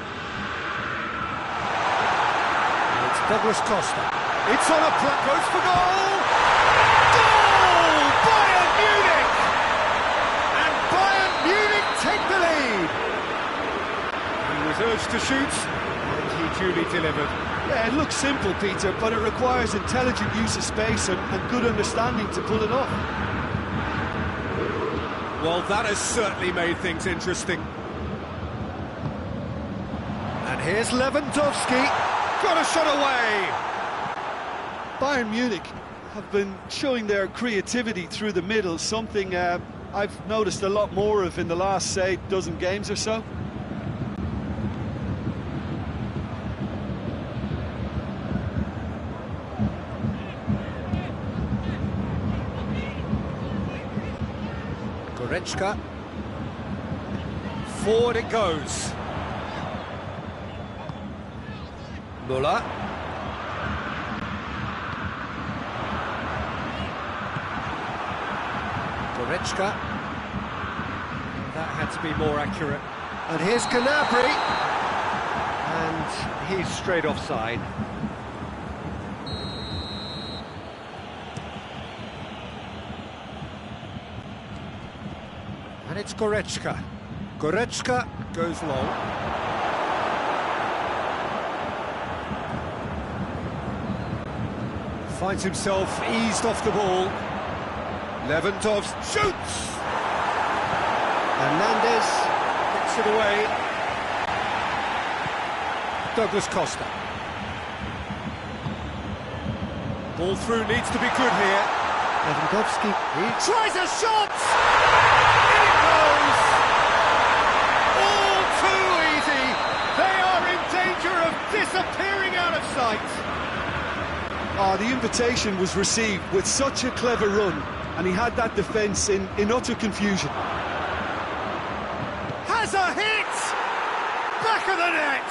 It's Douglas Costa. It's on a goes for goal! Goal! Bayern Munich! And Bayern Munich take the lead! He was urged to shoot, and he duly delivered. Yeah, it looks simple, Peter, but it requires intelligent use of space and good understanding to pull it off. Well, that has certainly made things interesting. And here's Lewandowski. Got a shot away! Bayern Munich have been showing their creativity through the middle, something I've noticed a lot more of in the last, say, dozen games or so. Goretzka. Forward it goes. Müller. Goretzka. That had to be more accurate. And here's Gnabry. And he's straight offside. And it's Goretzka. Goretzka goes long. Finds himself eased off the ball. Lewandowski shoots! Hernandez gets it away. Douglas Costa. Ball through needs to be good here. Lewandowski, he tries a shot! In it goes! All too easy! They are in danger of disappearing out of sight! The invitation was received with such a clever run, and he had that defence in utter confusion. Has a hit! Back of the net!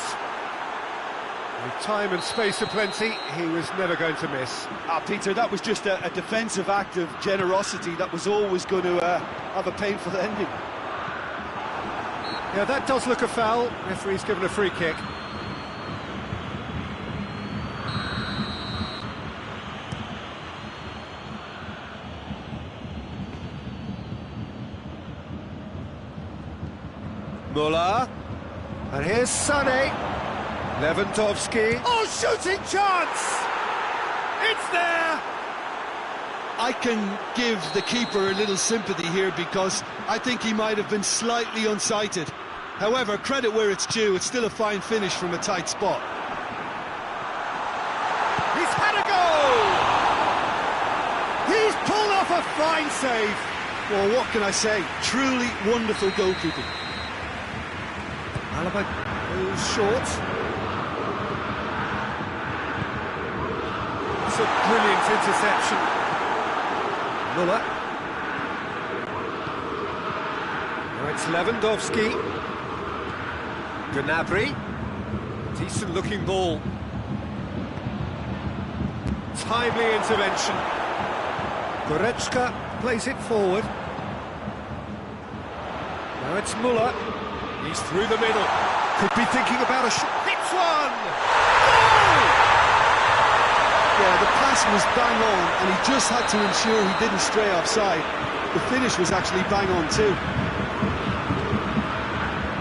With time and space aplenty, he was never going to miss. Peter, that was just a defensive act of generosity that was always going to have a painful ending. Yeah, that does look a foul. Referee's given a free kick. Müller, and here's Sane. Lewandowski. Oh, shooting chance! It's there! I can give the keeper a little sympathy here because I think he might have been slightly unsighted. However, credit where it's due, it's still a fine finish from a tight spot. He's had a goal! He's pulled off a fine save. Well, what can I say? Truly wonderful goalkeeping. Alaba goes short. It's a brilliant interception. Müller. Now it's Lewandowski. Gnabry. Decent looking ball. Timely intervention. Goretzka plays it forward. Now it's Müller. He's through the middle. Could be thinking about a shot. Hits one! Goal! Yeah, the pass was bang on, and he just had to ensure he didn't stray offside. The finish was actually bang on too.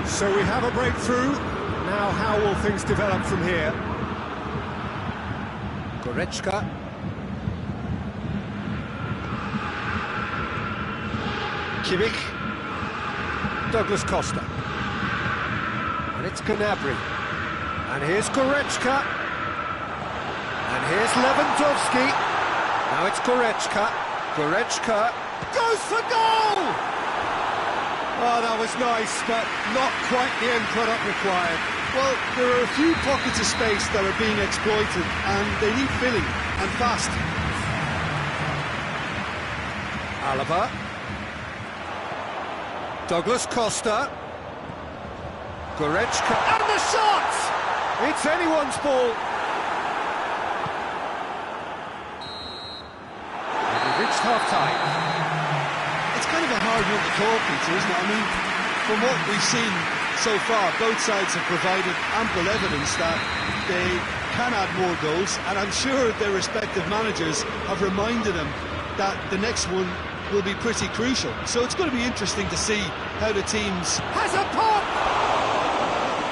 So we have a breakthrough. Now how will things develop from here? Goretzka. Kimmich. Douglas Costa. And it's Gnabry. And here's Goretzka. And here's Lewandowski. Now it's Goretzka. Goretzka goes for goal! Oh, that was nice, but not quite the end product required. Well, there are a few pockets of space that are being exploited, and they need filling, and fast. Alaba. Douglas Costa. Goretzka. And the shot! It's anyone's ball. And we've reached half-time. It's kind of a hard one to call, Peter, isn't it? I mean, from what we've seen so far, both sides have provided ample evidence that they can add more goals, and I'm sure their respective managers have reminded them that the next one will be pretty crucial. So it's going to be interesting to see how the teams... Has a pop!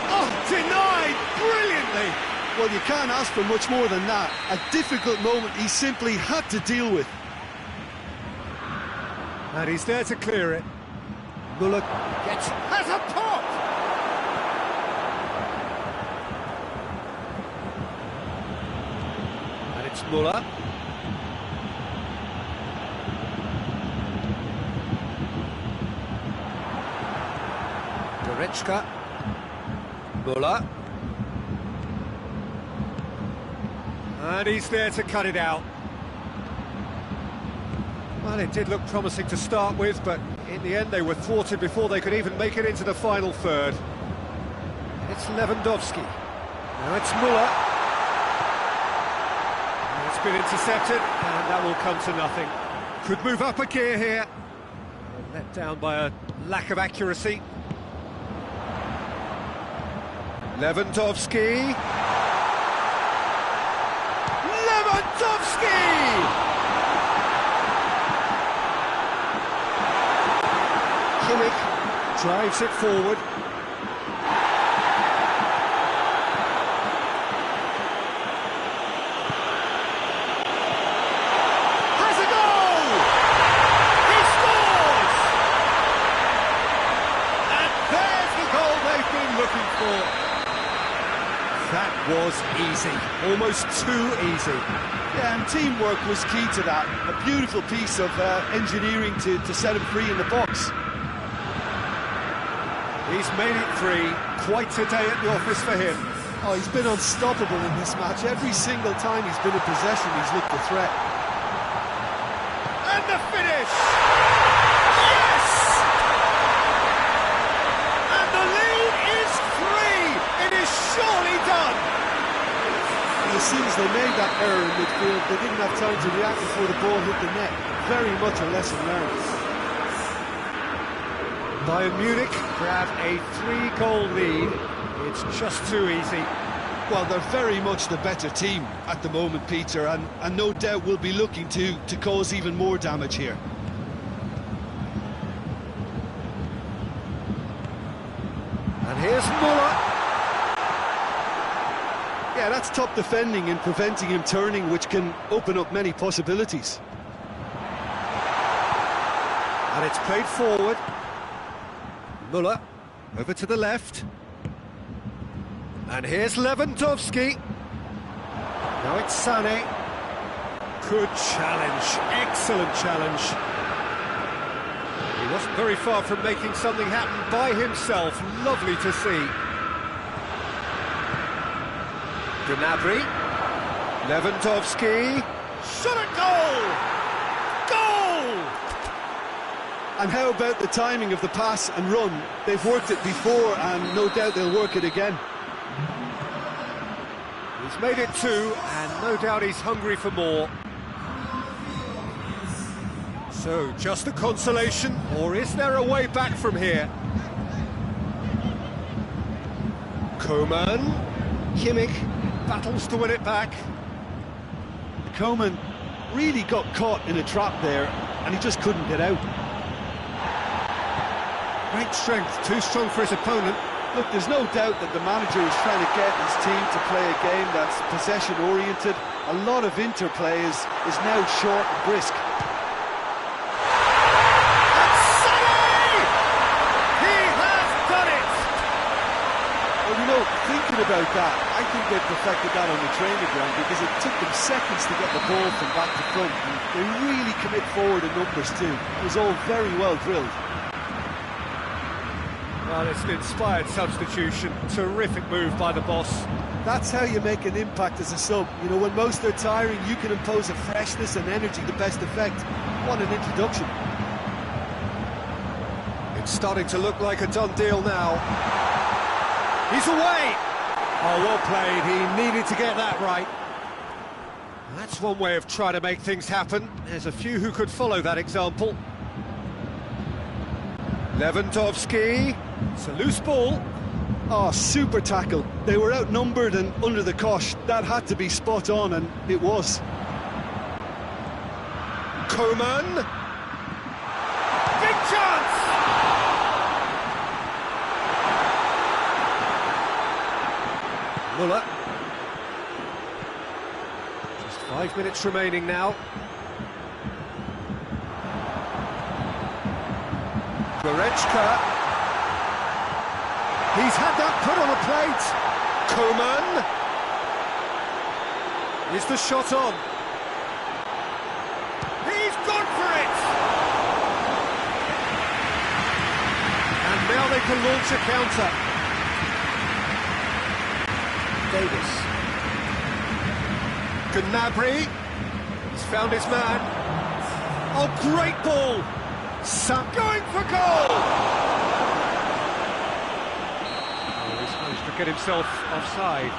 Oh, denied brilliantly! Well, you can't ask for much more than that. A difficult moment he simply had to deal with. And he's there to clear it. Muller has a pop! And it's Muller. Goretzka. Muller. And he's there to cut it out. Well, it did look promising to start with, but in the end they were thwarted before they could even make it into the final third. It's Lewandowski. Now it's Muller. And it's been intercepted, and that will come to nothing. Could move up a gear here. Let down by a lack of accuracy. Lewandowski. Lewandowski! Kimmich drives it forward. Has a goal! He scores! And there's the goal they've been looking for. That was easy, almost too easy. Yeah, and teamwork was key to that. A beautiful piece of engineering to set him free in the box. He's made it three. Quite a day at the office for him. Oh, he's been unstoppable in this match. Every single time he's been in possession, he's looked a threat. And the finish! Yes! And the lead is three! It is surely done! And as soon as they made that error in midfield, they didn't have time to react before the ball hit the net. Very much a lesson learned. Bayern Munich grab a three-goal lead. It's just too easy. Well, they're very much the better team at the moment, Peter, and no doubt will be looking to cause even more damage here. And here's Muller. Yeah, that's top defending and preventing him turning, which can open up many possibilities. And it's played forward. Muller, over to the left. And here's Lewandowski. Now it's Sané. Good challenge, excellent challenge. He wasn't very far from making something happen by himself. Lovely to see. Gnabry. Lewandowski. Shot at goal! Goal! And how about the timing of the pass and run? They've worked it before, and no doubt they'll work it again. He's made it two, and no doubt he's hungry for more. So, just a consolation, or is there a way back from here? Coman. Kimmich battles to win it back. Coman really got caught in a trap there, and he just couldn't get out. Great strength, too strong for his opponent. Look, there's no doubt that the manager is trying to get his team to play a game that's possession-oriented. A lot of interplay is now short and brisk. Thinking about that, I think they perfected that on the training ground because it took them seconds to get the ball from back to front. And they really commit forward in numbers too. It was all very well drilled. Well, it's an inspired substitution. Terrific move by the boss. That's how you make an impact as a sub. You know, when most are tiring, you can impose a freshness and energy to best effect. What an introduction. It's starting to look like a done deal now. He's away! Oh, well played. He needed to get that right. That's one way of trying to make things happen. There's a few who could follow that example. Lewandowski. It's a loose ball. Oh, super tackle. They were outnumbered and under the cosh. That had to be spot on, and it was. Coman. Big chance! Muller. Just 5 minutes remaining now. Goretzka. He's had that put on a plate. Coman. Is the shot on? He's gone for it! And now they can launch a counter. Davis. Gnabry. He's found his man. Oh, great ball! Going for goal! Oh, he's managed to get himself offside.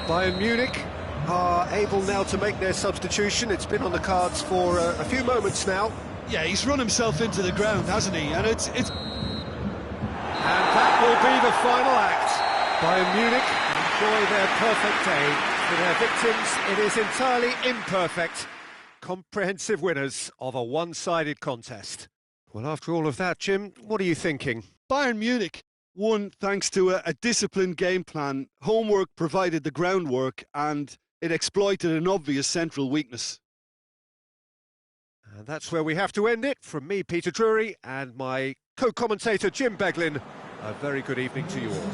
Bayern Munich are able now to make their substitution. It's been on the cards for a few moments now. Yeah, he's run himself into the ground, hasn't he? And it's... And that will be the final act. Bayern Munich enjoy their perfect day. For their victims, it is entirely imperfect. Comprehensive winners of a one-sided contest. Well, after all of that, Jim, what are you thinking? Bayern Munich won thanks to a disciplined game plan. Homework provided the groundwork, and it exploited an obvious central weakness. And that's where we have to end it. From me, Peter Drury, and my co-commentator, Jim Beglin, a very good evening to you all.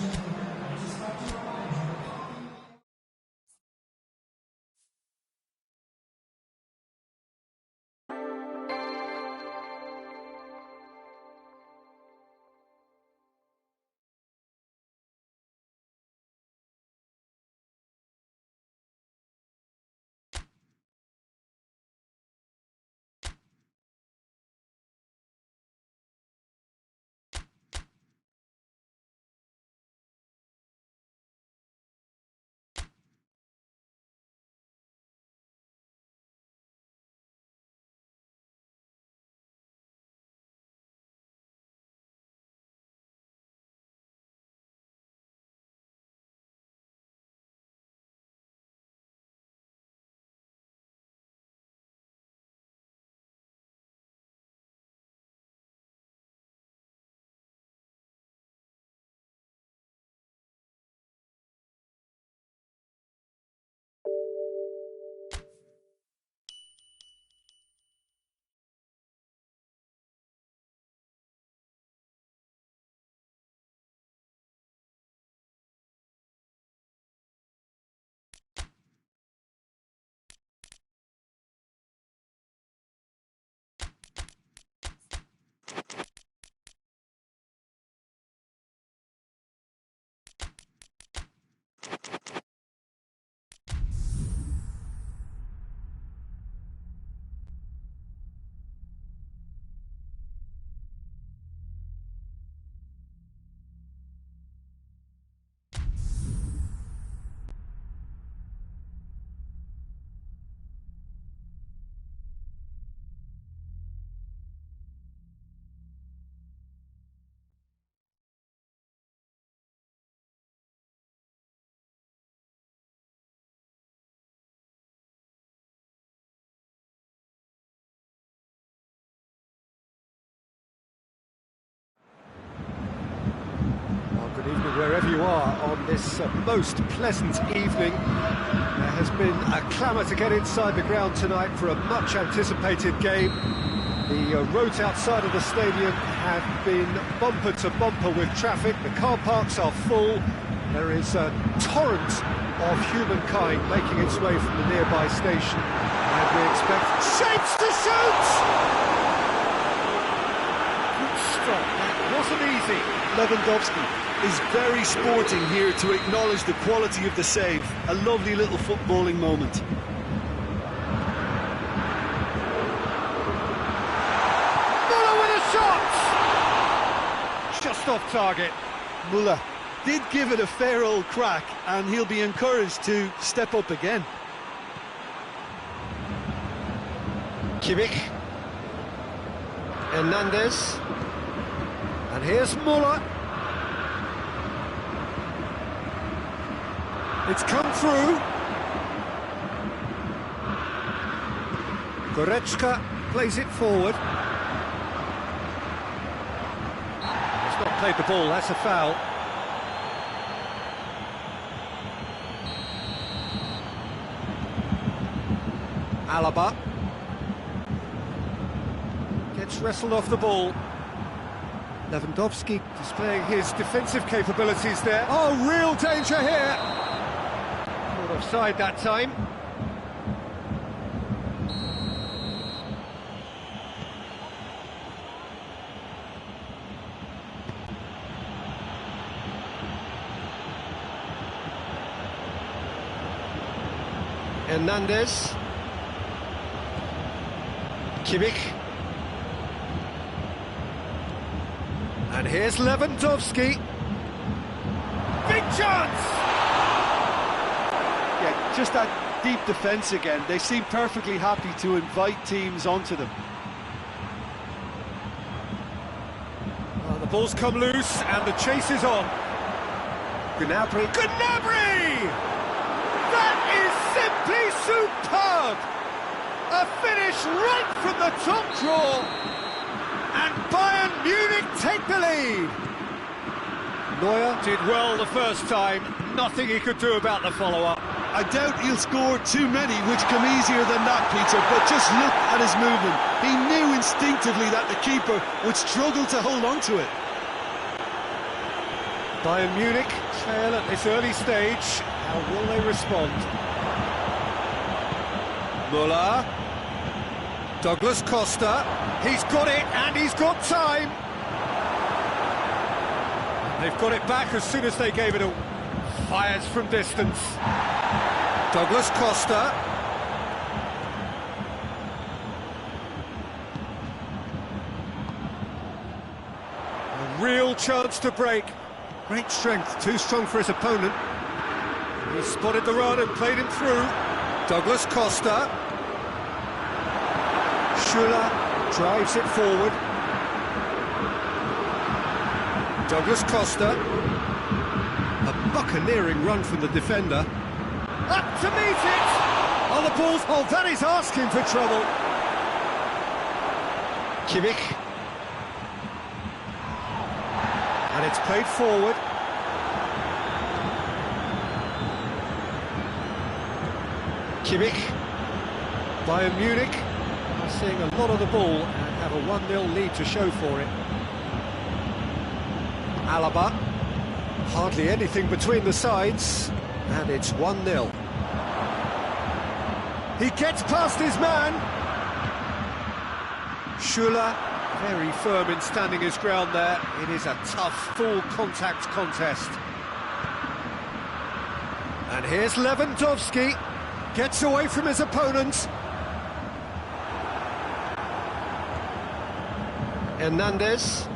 on this most pleasant evening. There has been a clamour to get inside the ground tonight for a much-anticipated game. The roads outside of the stadium have been bumper to bumper with traffic. The car parks are full. There is a torrent of humankind making its way from the nearby station. And we expect shapes to shoot! Good stop, that wasn't easy. Lewandowski is very sporting here to acknowledge the quality of the save. A lovely little footballing moment. Just off target. Müller did give it a fair old crack, and he'll be encouraged to step up again. Kimmich. Hernandez. And here's Müller. It's come through. Goretzka plays it forward. He's not played the ball, that's a foul. Alaba. Gets wrestled off the ball. Lewandowski displaying his defensive capabilities there. Oh, real danger here! Caught offside that time. Hernandez. Kimmich. And here's Lewandowski. Big chance! Yeah, just that deep defence again. They seem perfectly happy to invite teams onto them. Oh, the ball's come loose and the chase is on. Gnabry. Gnabry! That is simply superb! A finish right from the top draw. And Bayern Munich take the lead. Neuer did well the first time. Nothing he could do about the follow-up. I doubt he'll score too many, which come easier than that, Peter, but just look at his movement. He knew instinctively that the keeper would struggle to hold on to it. Bayern Munich trail at this early stage. How will they respond? Müller. Douglas Costa. He's got it, and he's got time. They've got it back as soon as they gave it a... Fires from distance. Douglas Costa. A real chance to break. Great strength, too strong for his opponent. He spotted the run and played him through. Douglas Costa. Schuller drives it forward. Douglas Costa. A buccaneering run from the defender. Up to meet it! Oh, the ball's... Oh, that is asking for trouble. Kimmich. And it's played forward. Kimmich. Bayern Munich are seeing a lot of the ball and have a 1-0 lead to show for it. Alaba. Hardly anything between the sides, and it's 1-0. He gets past his man. Schuller, very firm in standing his ground there. It is a tough, full-contact contest. And here's Lewandowski. Gets away from his opponent. Hernandez.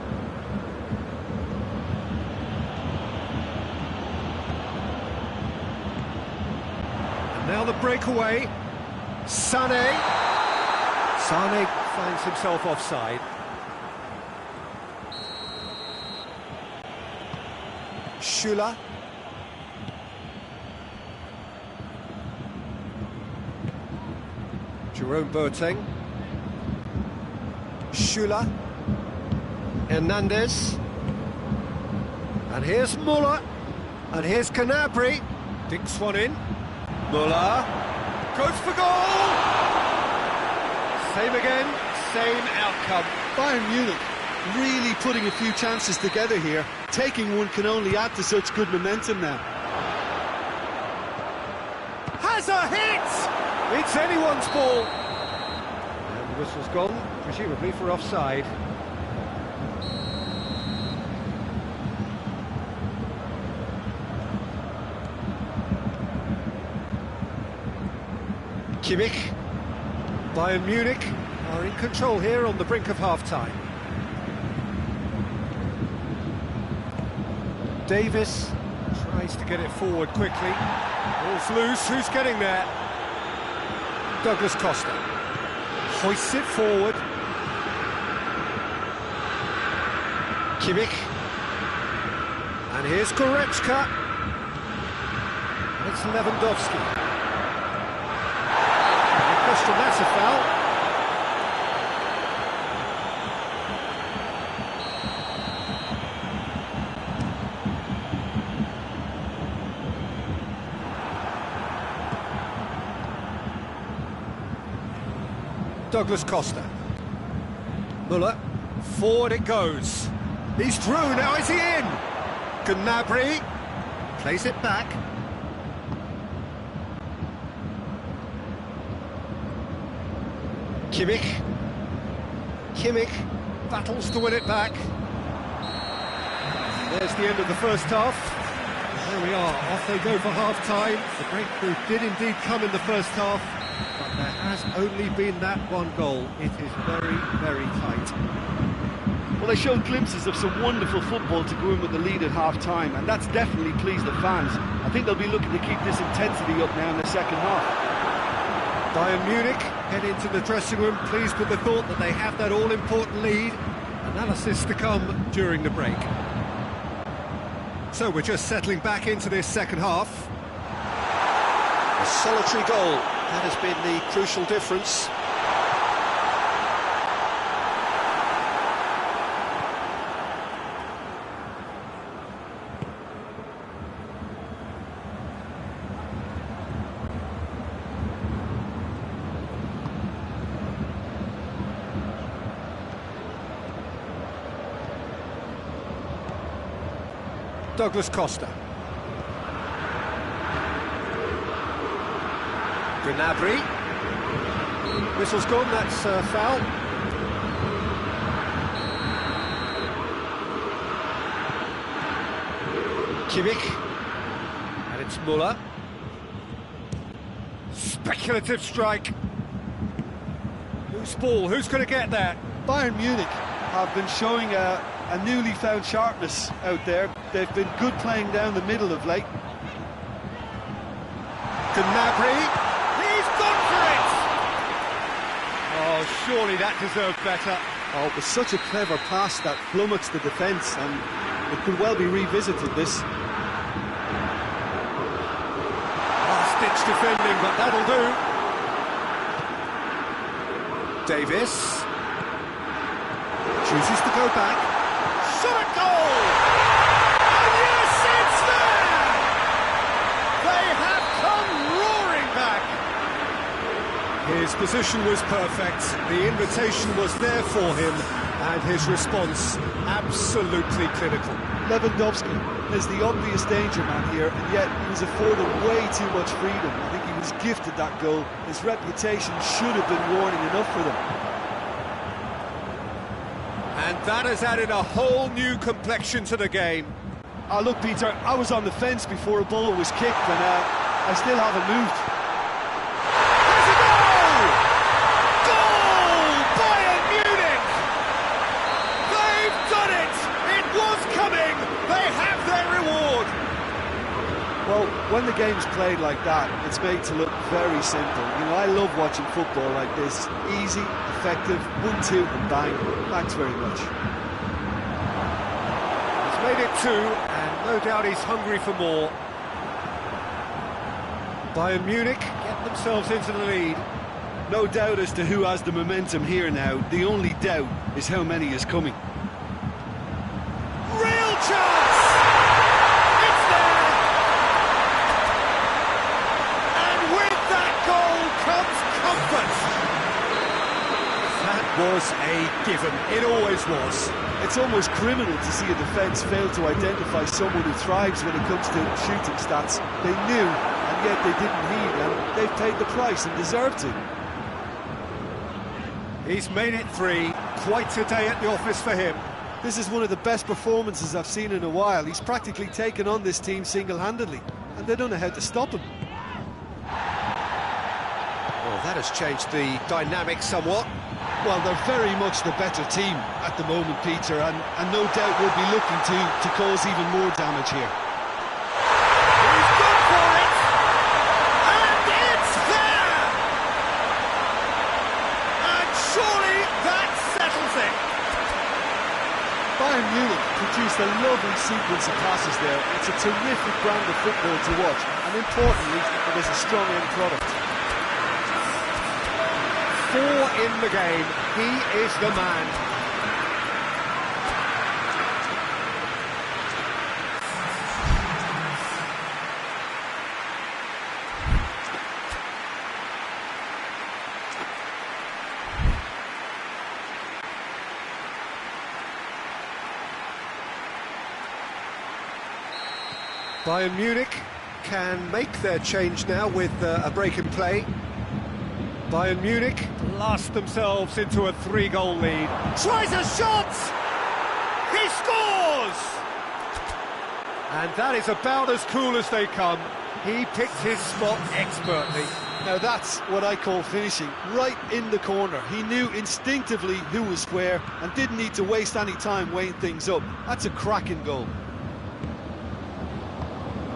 And now the breakaway. Sané. Sané finds himself offside. Schuller. Jerome Boateng. Schuller. Hernandez. And here's Müller. And here's Canabry. Dinks one in. Muller goes for goal! Same again, same outcome. Bayern Munich really putting a few chances together here. Taking one can only add to such good momentum now. Has a hit! It's anyone's ball. And the whistle's gone, presumably for offside. Kimmich. Bayern Munich are in control here on the brink of half-time. Davis tries to get it forward quickly. Ball's loose, who's getting there? Douglas Costa hoists it forward. Kimmich. And here's Goretzka. And it's Lewandowski. No question, that's a foul. Douglas Costa. Muller, forward it goes. He's through, now is he in? Gnabry plays it back. Kimmich. Kimmich battles to win it back. There's the end of the first half. There we are, off they go for half-time. The breakthrough did indeed come in the first half. But there has only been that one goal. It is very, very tight. Well, they showed glimpses of some wonderful football to go in with the lead at half-time, and that's definitely pleased the fans. I think they'll be looking to keep this intensity up now in the second half. Bayern Munich head into the dressing room, pleased with the thought that they have that all-important lead. Analysis to come during the break. So we're just settling back into this second half. A solitary goal. That has been the crucial difference. Douglas Costa. Gnabry. Whistle's gone, that's a foul. Kimmich. And it's Muller. Speculative strike. Who's ball? Who's going to get that? Bayern Munich have been showing a newly found sharpness out there. They've been good playing down the middle of late. Gnabry. Oh, surely that deserved better. Oh, it was such a clever pass that flummoxed the defence, and it could well be revisited, this. Last-ditch defending, but that'll do. Davis chooses to go back. Shot at goal! And yes, it's there! They have come roaring back. His position was perfect, the invitation was there for him, and his response absolutely clinical. Lewandowski is the obvious danger man here, and yet he was afforded way too much freedom. I think he was gifted that goal. His reputation should have been warning enough for them. And that has added a whole new complexion to the game. Look, Peter, I was on the fence before a ball was kicked, and I still haven't moved. Well, when the game's played like that, it's made to look very simple. You know, I love watching football like this. Easy, effective, 1-2 and bang. Thanks very much. He's made it 2, and no doubt he's hungry for more. Bayern Munich get themselves into the lead. No doubt as to who has the momentum here now. The only doubt is how many is coming. Real chance! It's there! was a given. It always was. It's almost criminal to see a defence fail to identify someone who thrives when it comes to shooting stats. They knew, and yet they didn't heed, and they've paid the price and deserved to. He's made it 3. Quite a day at the office for him. This is one of the best performances I've seen in a while. He's practically taken on this team single-handedly, and they don't know how to stop him. Well, that has changed the dynamic somewhat. Well, they're very much the better team at the moment, Peter, and no doubt will be looking to cause even more damage here. He's gone for it! And it's there! And surely that settles it! Bayern Munich produced a lovely sequence of passes there. It's a terrific brand of football to watch, and importantly, it is a strong end product. 4 in the game. He is the man. Bayern Munich can make their change now with a break in play. Bayern Munich blast themselves into a 3-goal lead. Tries a shot! He scores! And that is about as cool as they come. He picked his spot expertly. Now that's what I call finishing, right in the corner. He knew instinctively who was where and didn't need to waste any time weighing things up. That's a cracking goal.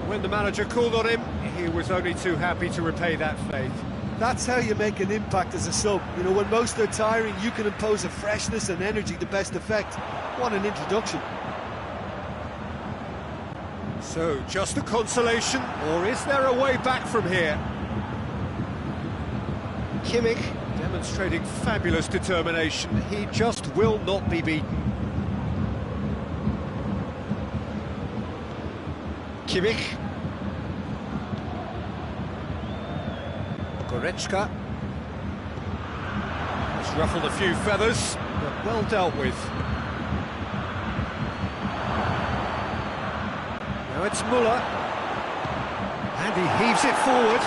When the manager called on him, he was only too happy to repay that faith. That's how you make an impact as a sub. You know, when most are tiring, you can impose a freshness and energy to best effect. What an introduction. So, just a consolation, or is there a way back from here? Kimmich demonstrating fabulous determination. He just will not be beaten. Kimmich. Goretzka has ruffled a few feathers, but well dealt with. Now it's Müller, and he heaves it forward.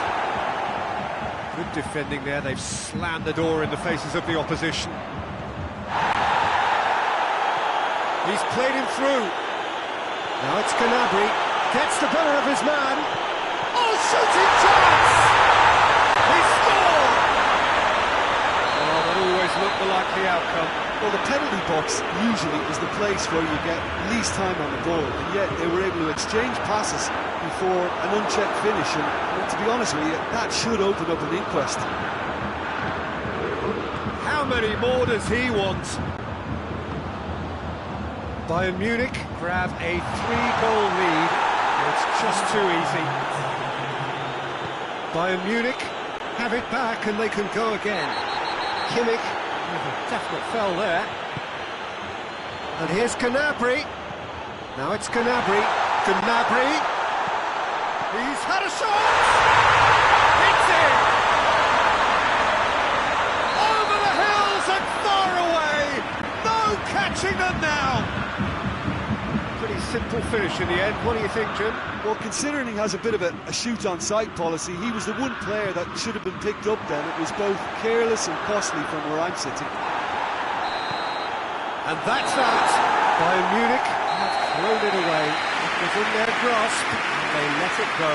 Good defending there, they've slammed the door in the faces of the opposition. He's played him through. Now it's Gnabry, gets the better of his man. Oh, shooting chance! He scored! Oh, that always looked the likely outcome. Well, the penalty box usually is the place where you get least time on the ball, and yet they were able to exchange passes before an unchecked finish, and to be honest with you, that should open up an inquest. How many more does he want? Bayern Munich grab a 3-goal lead, and it's just too easy. Bayern Munich have it back and they can go again. Kimmich with a definite foul there. And here's Gnabry. Now it's Gnabry. Gnabry. He's had a shot! It's in! Over the hills and far away! No catching them now! Pretty simple finish in the end. What do you think, Jim? Well, considering he has a bit of a shoot-on-sight policy, he was the one player that should have been picked up then. It was both careless and costly from where I'm sitting. And that's that. Bayern Munich have thrown it away. It was in their grasp, and they let it go.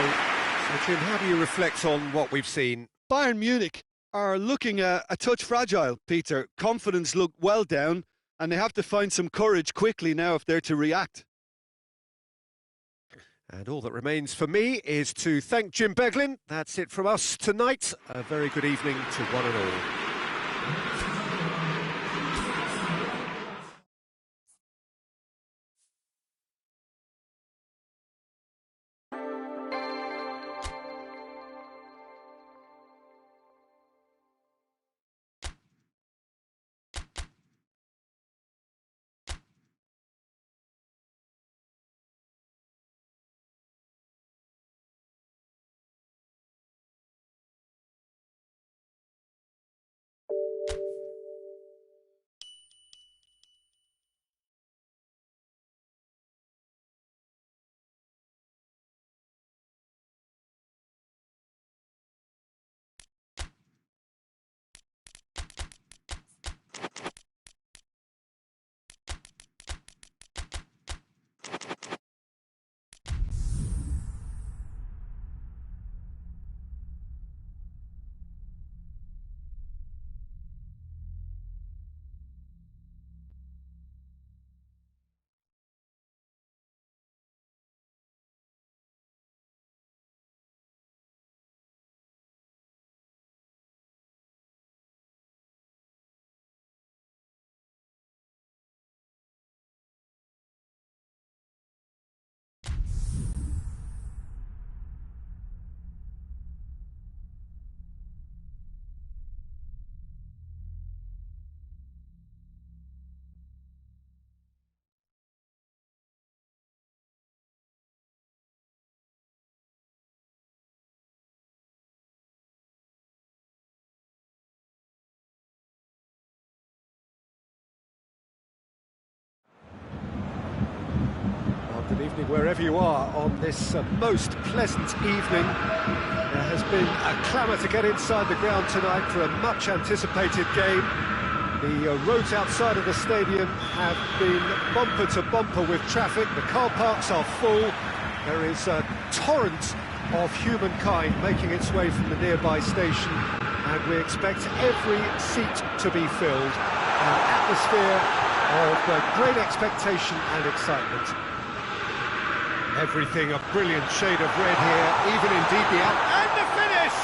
So, Jim, how do you reflect on what we've seen? Bayern Munich are looking a touch fragile, Peter. Confidence looked well down, and they have to find some courage quickly now if they're to react. And all that remains for me is to thank Jim Beglin. That's it from us tonight. A very good evening to one and all. evening, wherever you are on this most pleasant evening. There has been a clamour to get inside the ground tonight for a much-anticipated game. The roads outside of the stadium have been bumper to bumper with traffic. The car parks are full. There is a torrent of humankind making its way from the nearby station, and we expect every seat to be filled. An atmosphere of great expectation and excitement. Everything a brilliant shade of red here, even indeed and the finish!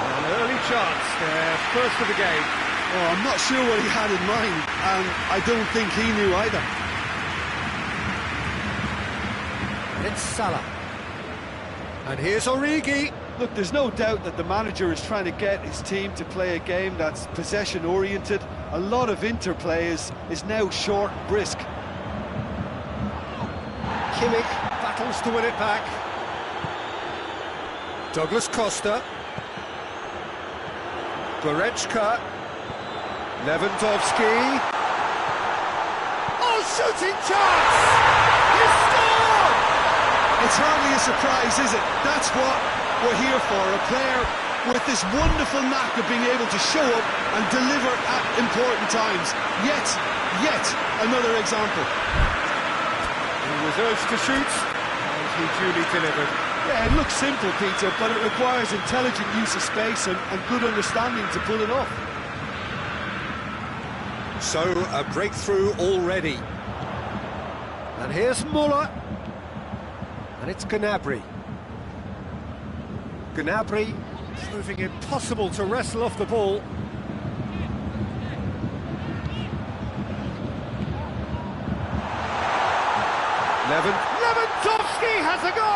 An early chance there, first of the game. Oh, I'm not sure what he had in mind, and I don't think he knew either. It's Salah. And here's Origi. Look, there's no doubt that the manager is trying to get his team to play a game that's possession-oriented. A lot of interplay is now short and brisk. Kimmich battles to win it back. Douglas Costa. Goretzka. Lewandowski. Oh, shooting chance! He scored! It's hardly a surprise, is it? That's what we're here for, a player with this wonderful knack of being able to show up and deliver at important times. Yet another example. He was urged to shoot, and he duly delivered. Yeah, it looks simple, Peter, but it requires intelligent use of space and good understanding to pull it off. So, a breakthrough already. And here's Muller. And it's Gnabry. Gnabry proving impossible to wrestle off the ball. Lewandowski has a go!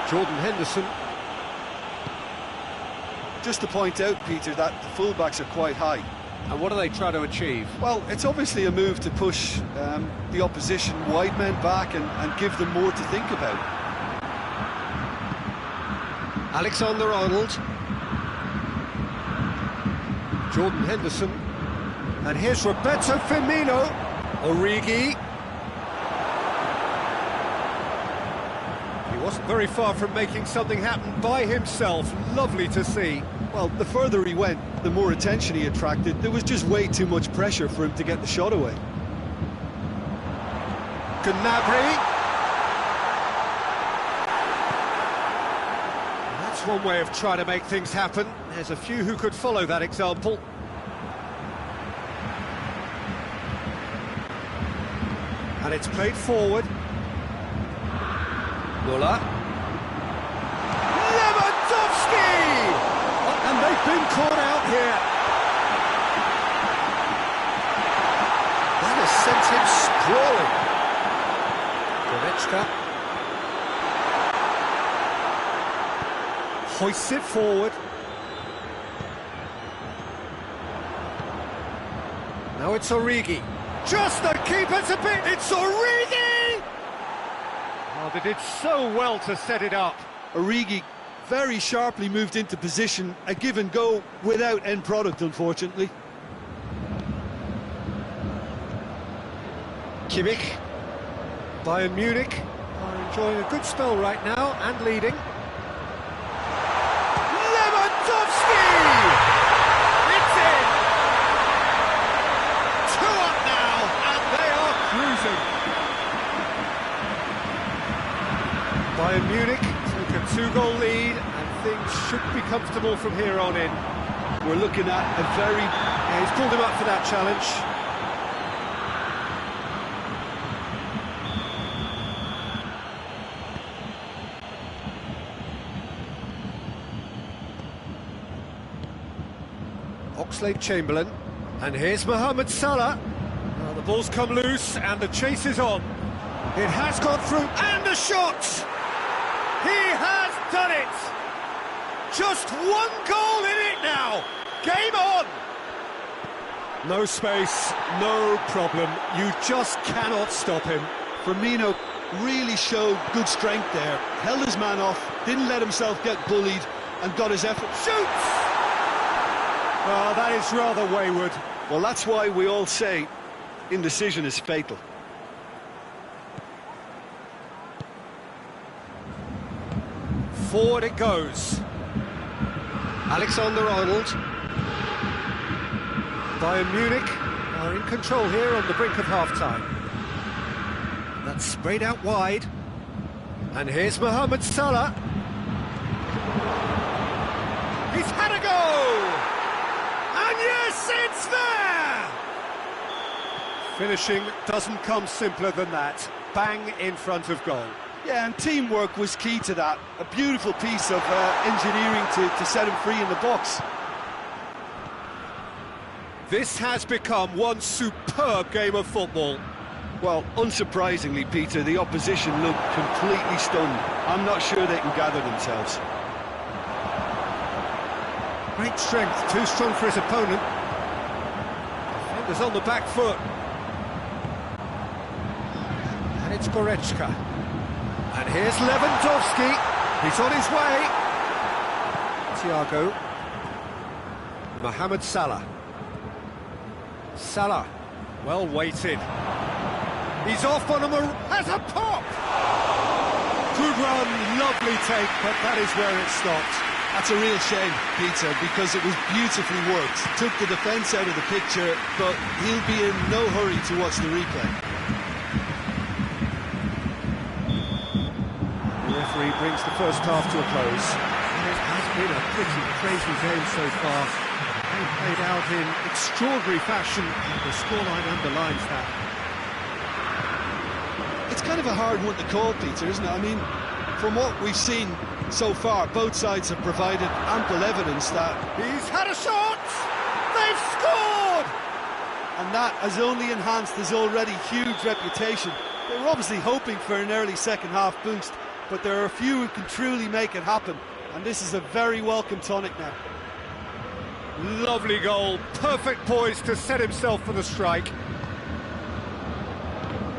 Jordan Henderson. Just to point out, Peter, that the fullbacks are quite high. And what do they try to achieve? Well, it's obviously a move to push the opposition wide men back and give them more to think about. Alexander-Arnold. Jordan Henderson. And here's Roberto Firmino. Origi. He wasn't very far from making something happen by himself. Lovely to see. Well, the further he went, the more attention he attracted. There was just way too much pressure for him to get the shot away. Gnabry. That's one way of trying to make things happen. There's a few who could follow that example. And it's played forward. Muller. Lewandowski! And they've been caught out here. That has sent him sprawling. Goretzka. Hoists it forward. Now it's Origi. Just the keeper to beat. It's Origi! Oh, they did so well to set it up. Origi very sharply moved into position, a give and go without end product, unfortunately. Kimmich. Bayern Munich are enjoying a good spell right now and leading. Lewandowski! It's in! 2 up now, and they are cruising. Bayern Munich take a 2-goal lead, and things should be comfortable from here on in. We're looking at a very... Yeah, he's pulled him up for that challenge. Oxlade-Chamberlain, and here's Mohamed Salah. Well, the ball's come loose and the chase is on. It has gone through, and the shot! He has done it! Just 1 goal in it now! Game on! No space, no problem. You just cannot stop him. Firmino really showed good strength there. Held his man off, didn't let himself get bullied, and got his effort. Shoots! Well, that is rather wayward. Well, that's why we all say indecision is fatal. Forward it goes. Alexander-Arnold. Bayern Munich are in control here on the brink of half-time. That's sprayed out wide. And here's Mohamed Salah. He's had a go! And yes, it's there! Finishing doesn't come simpler than that. Bang in front of goal. Yeah, and teamwork was key to that. A beautiful piece of engineering to set him free in the box. This has become one superb game of football. Well, unsurprisingly, Peter, the opposition looked completely stunned. I'm not sure they can gather themselves. Great strength, too strong for his opponent. Defenders on the back foot. And it's Goretzka. And here's Lewandowski. He's on his way. Thiago. Mohamed Salah. Salah, well weighted. He's off on has a pop! Good run, lovely take, but that is where it stopped. That's a real shame, Peter, because it was beautifully worked. Took the defence out of the picture, but he'll be in no hurry to watch the replay. The referee brings the first half to a close. It has been a pretty crazy game so far. They played out in extraordinary fashion, and the scoreline underlines that. It's kind of a hard one to call, Peter, isn't it? I mean, from what we've seen so far, both sides have provided ample evidence that... He's had a shot! They've scored! And that has only enhanced his already huge reputation. They were obviously hoping for an early second-half boost, but there are a few who can truly make it happen, and this is a very welcome tonic now. Lovely goal, perfect poise to set himself for the strike.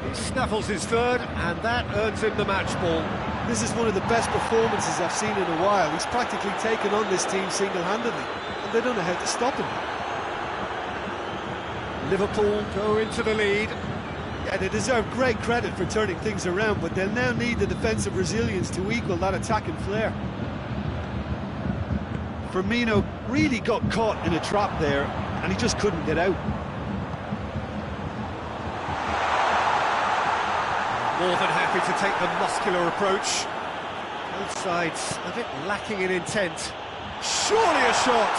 He snaffles his third, and that earns him the match ball. This is one of the best performances I've seen in a while. He's practically taken on this team single-handedly, and they don't know how to stop him. Liverpool go into the lead. Yeah, they deserve great credit for turning things around, but they'll now need the defensive resilience to equal that attacking flair. Firmino really got caught in a trap there, and he just couldn't get out. More than happy to take the muscular approach. Both sides a bit lacking in intent. Surely a shot!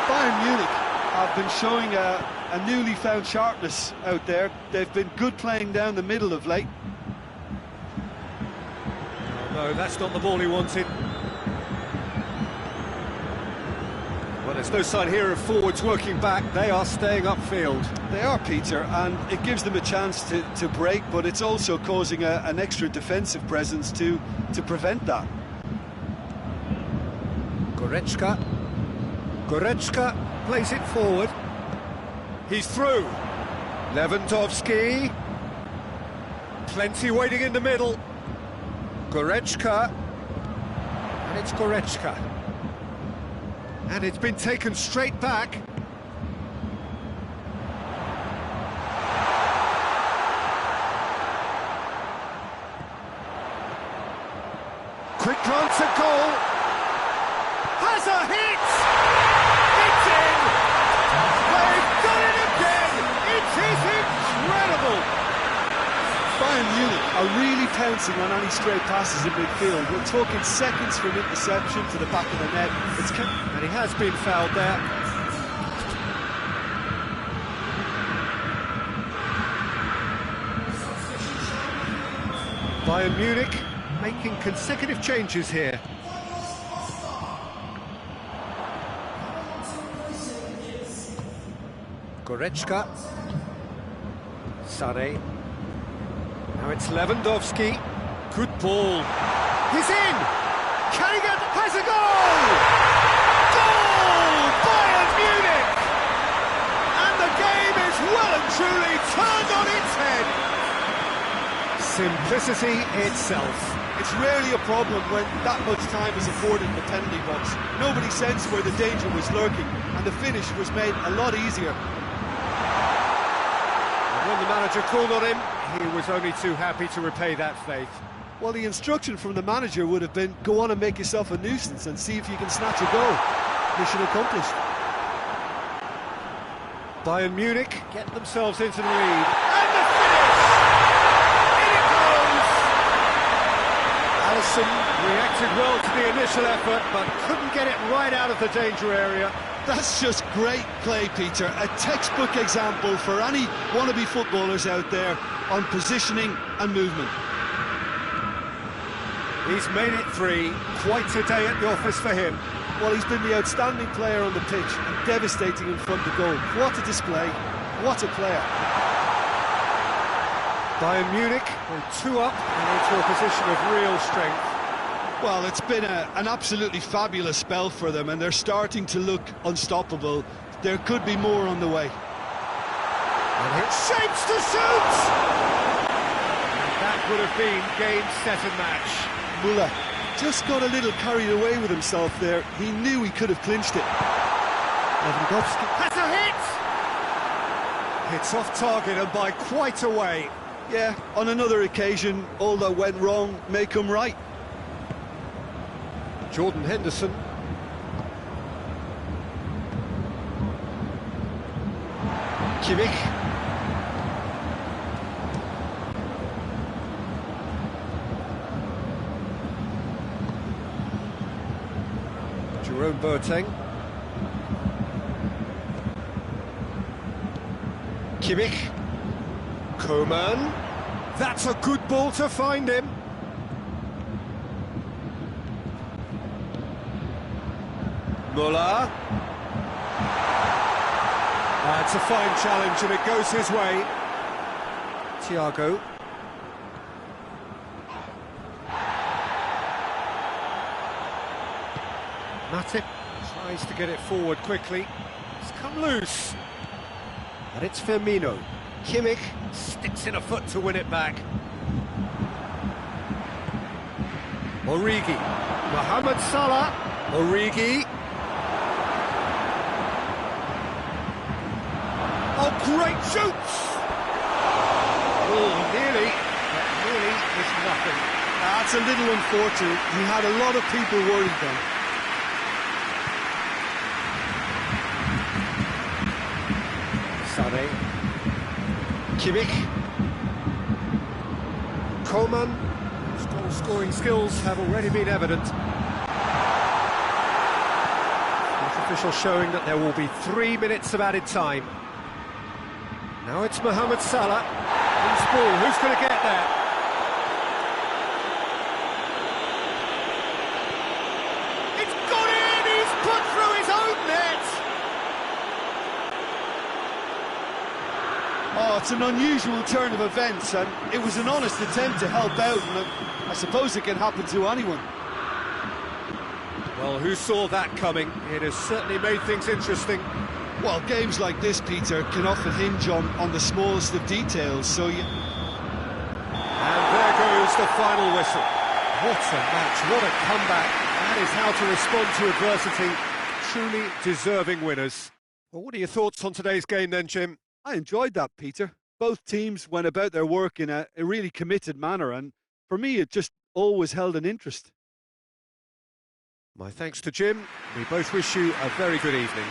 Bayern Munich have been showing a newly found sharpness out there. They've been good playing down the middle of late. Oh, no, that's not the ball he wanted. Well, there's no sign here of forwards working back. They are staying upfield. They are, Peter, and it gives them a chance to break, but it's also causing an extra defensive presence to prevent that. Goretzka. Goretzka plays it forward. He's through. Lewandowski. Plenty waiting in the middle. Goretzka. And it's Goretzka. And it's been taken straight back. Quick glance at goal. Has a hit! It's in! They've done it again! It is incredible! Bayern Munich are really pouncing on any stray passes in midfield. We're talking seconds from interception to the back of the net. And he has been fouled there. Bayern Munich making consecutive changes here. Goretzka. Sané. Now it's Lewandowski. Good ball. He's in! Can he has a goal! Goal! Bayern Munich! And the game is well and truly turned on its head. Simplicity itself. It's rarely a problem when that much time is afforded in the penalty box. Nobody sensed where the danger was lurking, and the finish was made a lot easier. when the manager called on him, he was only too happy to repay that faith. Well, the instruction from the manager would have been, go on and make yourself a nuisance and see if you can snatch a goal. Mission accomplished. Bayern Munich get themselves into the lead. And the finish! In it goes! Alisson reacted well to the initial effort, but couldn't get it right out of the danger area. That's just great play, Peter. A textbook example for any wannabe footballers out there on positioning and movement. He's made it 3. Quite a day at the office for him. Well, he's been the outstanding player on the pitch and devastating in front of goal. What a display. What a player. Bayern Munich are 2 up and into a position of real strength. Well, it's been an absolutely fabulous spell for them, and they're starting to look unstoppable. There could be more on the way. And it shapes to shoot! That would have been game, set and match. Müller just got a little carried away with himself there. He knew he could have clinched it. Lewandowski has a hit! It's off target and by quite a way. Yeah, on another occasion, all that went wrong may come right. Jordan Henderson. Kimmich. Jerome Boateng. Kimmich. Coman. That's a good ball to find him. Müller. That's a fine challenge and it goes his way. Thiago. Matip tries to get it forward quickly. It's come loose. And it's Firmino. Kimmich sticks in a foot to win it back. Origi. Mohamed Salah. Origi. Oh, great shoots! Oh, nearly, but nearly was nothing. That's a little unfortunate. He had a lot of people worried then. Sané. Kimmich. Coman. His goal-scoring skills have already been evident. Official showing that there will be 3 minutes of added time. Now it's Mohamed Salah. Loose ball, who's going to get there? It's got in! He's put through his own net! Oh, it's an unusual turn of events, and it was an honest attempt to help out, and I suppose it can happen to anyone. Well, who saw that coming? It has certainly made things interesting. Well, games like this, Peter, can often hinge on the smallest of details, so you... And there goes the final whistle. What a match, what a comeback. That is how to respond to adversity. Truly deserving winners. Well, what are your thoughts on today's game then, Jim? I enjoyed that, Peter. Both teams went about their work in a really committed manner, and for me, it just always held an interest. My thanks to Jim. We both wish you a very good evening.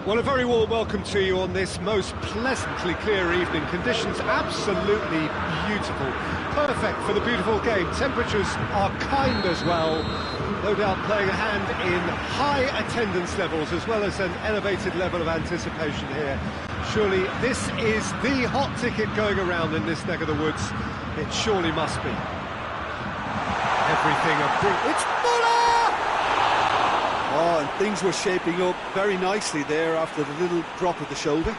Well, a very warm welcome to you on this most pleasantly clear evening. Conditions absolutely beautiful. Perfect for the beautiful game. Temperatures are kind as well. No doubt playing a hand in high attendance levels as well as an elevated level of anticipation here. Surely this is the hot ticket going around in this neck of the woods. It surely must be. Everything it's Muller! Oh, and things were shaping up very nicely there after the little drop of the shoulder.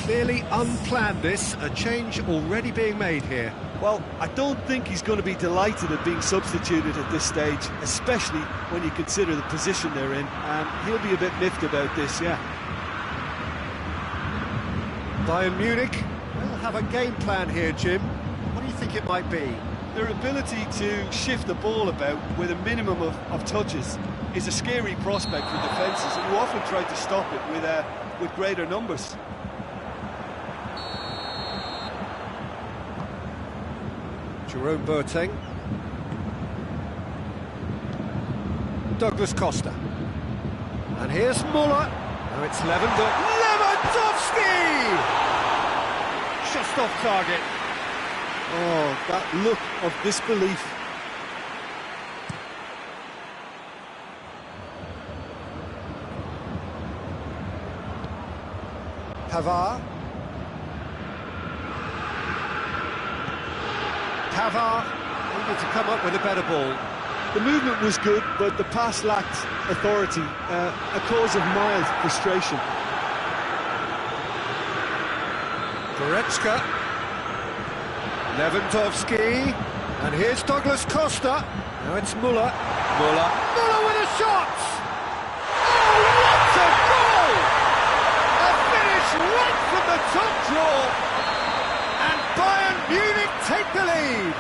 Clearly unplanned this, a change already being made here. Well, I don't think he's going to be delighted at being substituted at this stage, especially when you consider the position they're in, and he'll be a bit miffed about this, yeah. Bayern Munich will have a game plan here, Jim. What do you think it might be? Their ability to shift the ball about with a minimum of touches is a scary prospect for defences, who often try to stop it with greater numbers. Jerome Boateng. Douglas Costa. And here's Muller. Now it's Lewandowski! Just off target. Oh, that look of disbelief. Pavard needed to come up with a better ball. The movement was good, but the pass lacked authority, a cause of mild frustration. Goretzka. Lewandowski. And here's Douglas Costa. Now it's Muller. Muller with a shot! Oh, what a goal! A finish right from the top draw. And Bayern Munich take the lead.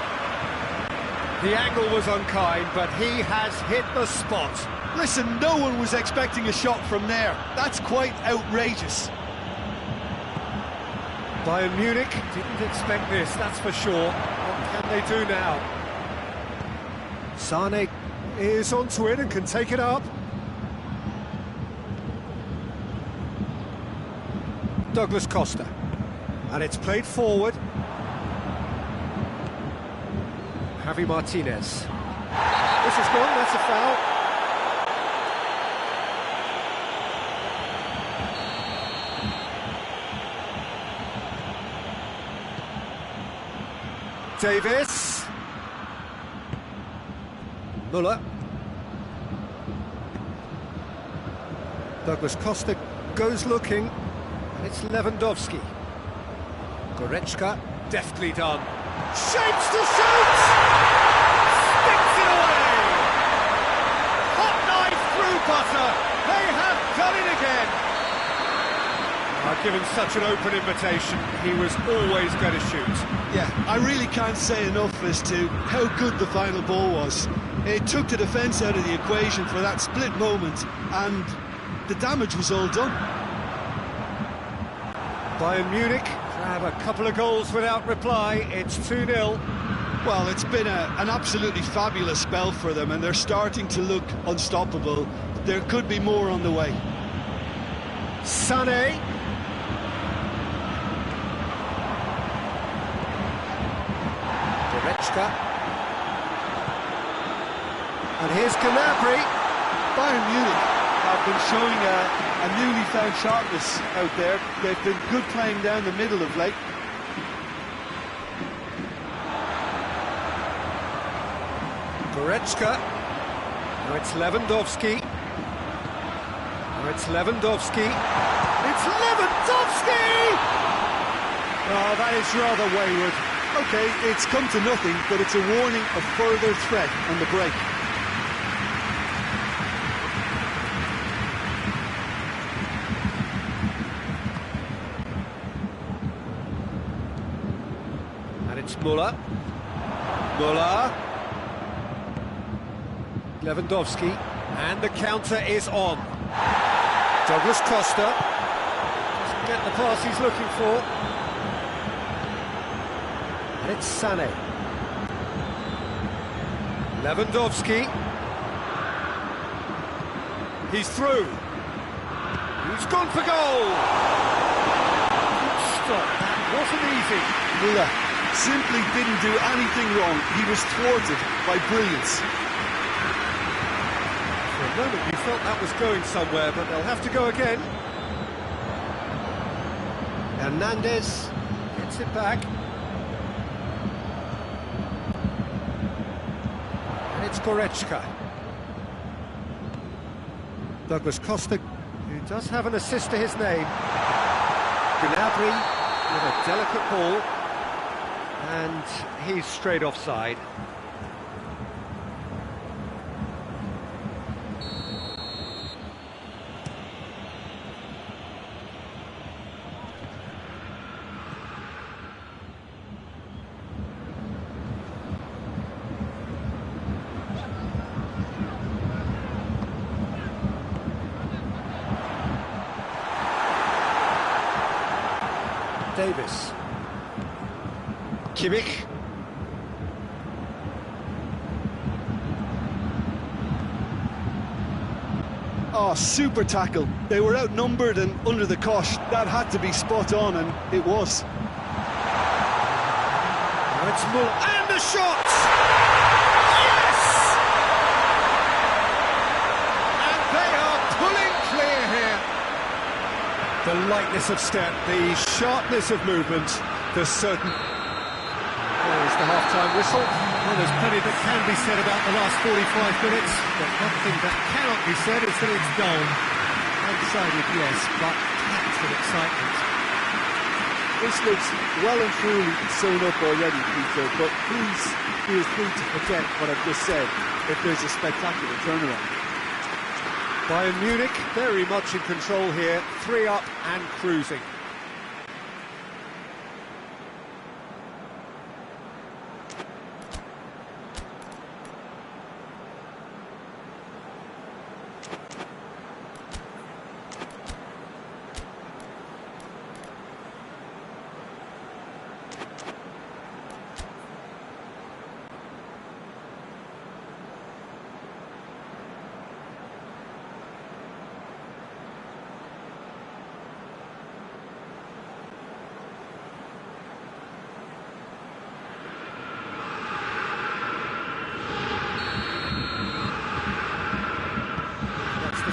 The angle was unkind, but he has hit the spot. Listen, no one was expecting a shot from there. That's quite outrageous. Bayern Munich didn't expect this, that's for sure. What can they do now? Sane is onto it and can take it up. Douglas Costa. And it's played forward. Javi Martinez. This is gone, that's a foul. Davis. Muller. Douglas Costa goes looking, and it's Lewandowski. Goretzka, deftly done. Shapes to shoot! Sticks it away! Hot knife through butter. They have done it again. Given such an open invitation, he was always going to shoot. Yeah, I really can't say enough as to how good the final ball was. It took the defence out of the equation for that split moment, and the damage was all done. Bayern Munich grab a couple of goals without reply. It's 2-0. Well, it's been an absolutely fabulous spell for them, and they're starting to look unstoppable. There could be more on the way. Sane. Goretzka. And here's Gnabry. Bayern Munich have been showing a newly found sharpness out there. They've been good playing down the middle of late. Goretzka. Now it's Lewandowski. Now it's Lewandowski. It's Lewandowski! Oh, that is rather wayward. OK, it's come to nothing, but it's a warning of further threat on the break. And it's Müller. Müller. Lewandowski. And the counter is on. Douglas Costa. Doesn't get the pass he's looking for. And it's Sané. Lewandowski. He's through. He's gone for goal. Good stop. That wasn't easy. Müller simply didn't do anything wrong. He was thwarted by brilliance. For a moment you felt that was going somewhere, but they'll have to go again. Hernandez gets it back. And it's Goretzka. Douglas Costa, who does have an assist to his name. Gnabry with a delicate ball. And he's straight offside. Davis. Kimmich. Oh, super tackle. They were outnumbered and under the cosh. That had to be spot on, and it was. Now it's Müller. And the shot! Yes! And they are pulling clear here. The lightness of step, the sharpness of movement, the certain... There's the half-time whistle. Well, there's plenty that can be said about the last 45 minutes, but one thing that cannot be said is that it's dull. One-sided, yes, but packed with excitement. This looks well and truly sewn up already, Peter, but please feel free to forget what I've just said if there's a spectacular turnaround. Bayern Munich very much in control here, 3 up and cruising.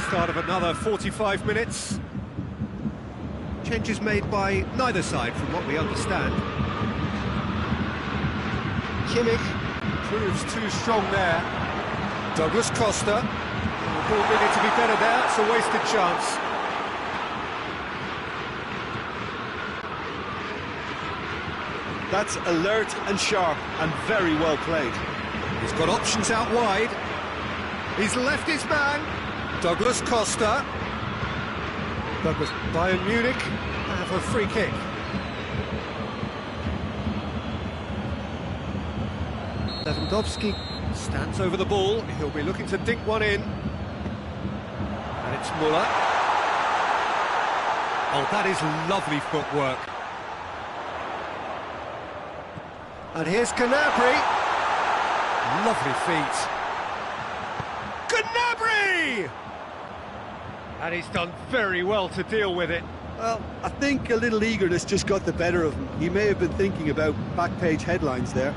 Start of another 45 minutes. Changes made by neither side from what we understand. Kimmich proves too strong there. Douglas Costa. The ball needed to be better there, it's a wasted chance. That's alert and sharp and very well played. He's got options out wide. He's left his man. Douglas Costa. Douglas, Bayern Munich have a free kick. Lewandowski stands over the ball. He'll be looking to dink one in. And it's Müller. Oh, that is lovely footwork. And here's Gnabry. Lovely feet. Gnabry! And he's done very well to deal with it. Well, I think a little eagerness just got the better of him. He may have been thinking about back-page headlines there.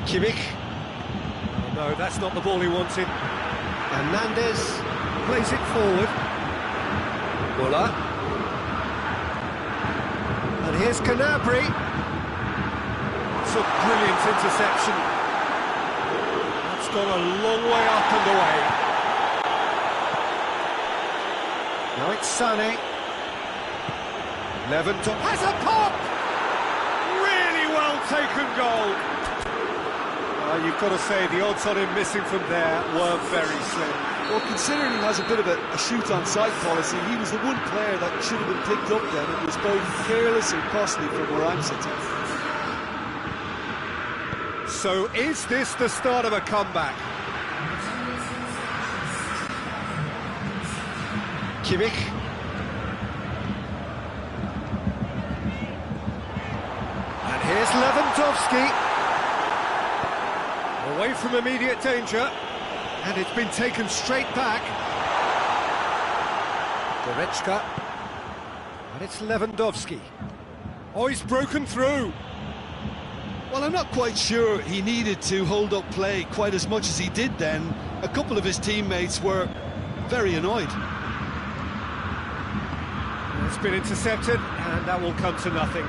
Kimmich. Oh, no, that's not the ball he wanted. Hernandez plays it forward. Müller. And here's Gnabry. It's a brilliant interception. It's gone a long way up and away. Now it's Sané. Leventon has a pop! Really well taken goal. You've got to say, the odds on him missing from there were very slim. Well, considering he has a bit of a shoot-on-sight policy, he was the one player that should have been picked up then. It was both careless and costly from where I'm sitting. So is this the start of a comeback? Kimmich. And here's Lewandowski. Away from immediate danger. And it's been taken straight back. Goretzka. And it's Lewandowski. Oh, he's broken through. Well, I'm not quite sure he needed to hold up play quite as much as he did then. A couple of his teammates were very annoyed. It's been intercepted, and that will come to nothing.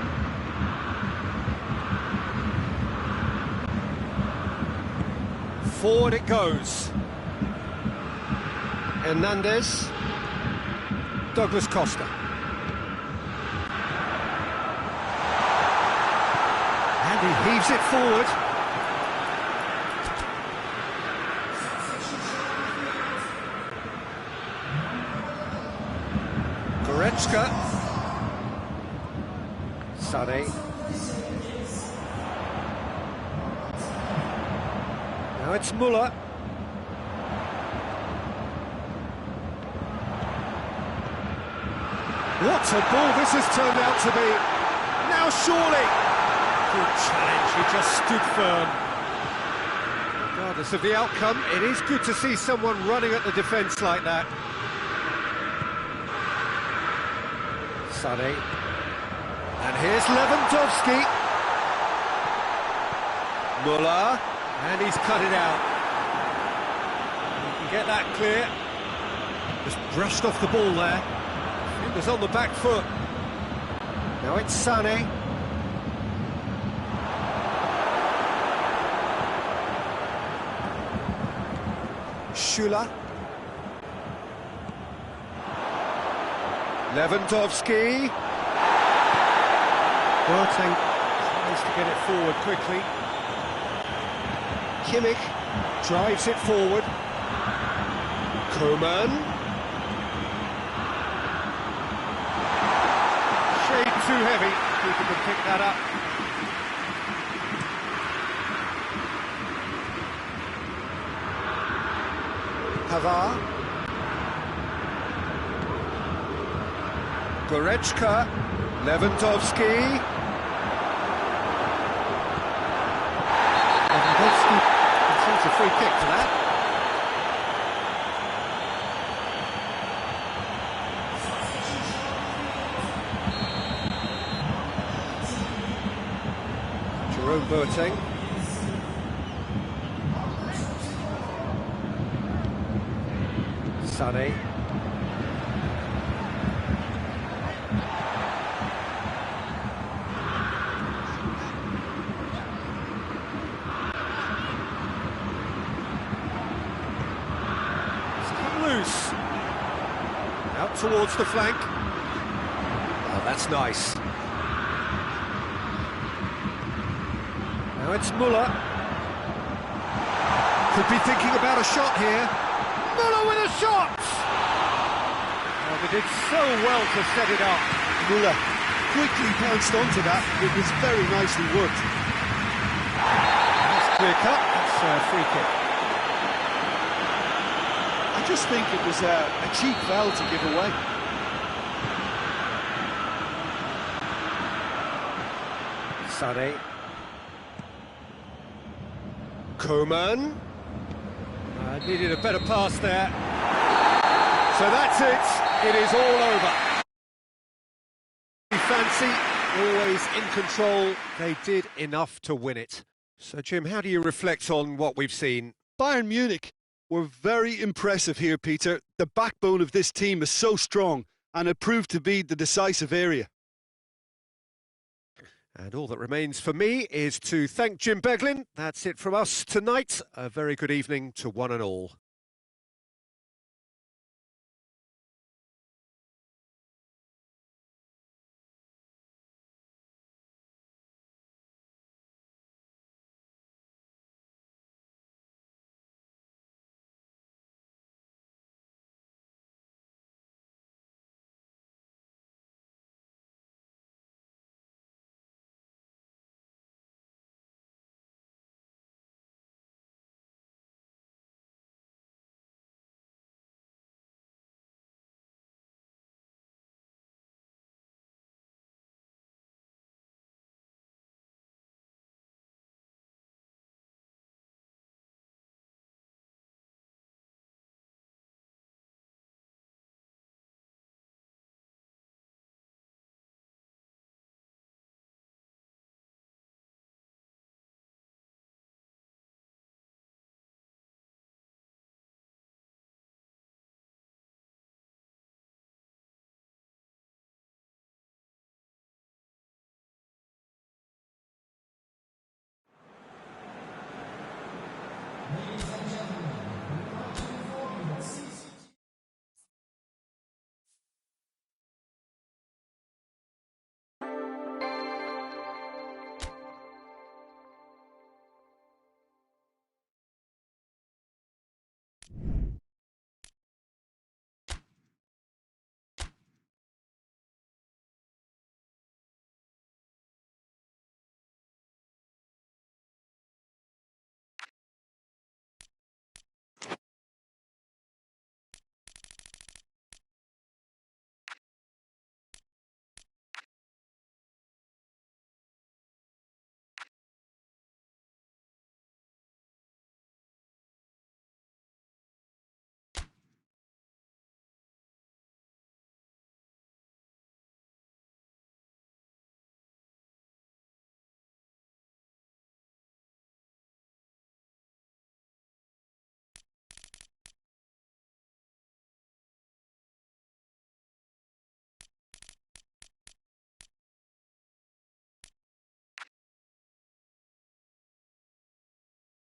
Forward it goes. Hernandez. Douglas Costa. And he heaves it forward. Goretzka. Sané. Now it's Müller. What a ball this has turned out to be. Now surely. Good challenge, he just stood firm. Regardless of the outcome, it is good to see someone running at the defence like that. Sané. And here's Lewandowski. Müller. And he's cut it out. You can get that clear. Just brushed off the ball there. It was on the back foot. Now it's Sané. Schüller. Lewandowski. Boateng tries to get it forward quickly. Kimmich drives it forward. Koeman. Shade too heavy. Keeper can pick that up. Pavard. Goretzka. Lewandowski. It's a free kick for that. Jerome Boateng. Sané. Loose. Out towards the flank. Oh, that's nice. Now it's Müller. Could be thinking about a shot here. Müller with a shot! Oh, they did so well to set it up. Müller quickly pounced onto that. It was very nicely worked. That's clear cut. That's a free kick. I just think it was a cheap foul to give away. Sané. Koeman. Needed a better pass there. So that's it. It is all over. Fancy, always in control. They did enough to win it. So, Jim, how do you reflect on what we've seen? Bayern Munich were very impressive here, Peter. The backbone of this team is so strong, and it proved to be the decisive area. And all that remains for me is to thank Jim Beglin. That's it from us tonight. A very good evening to one and all.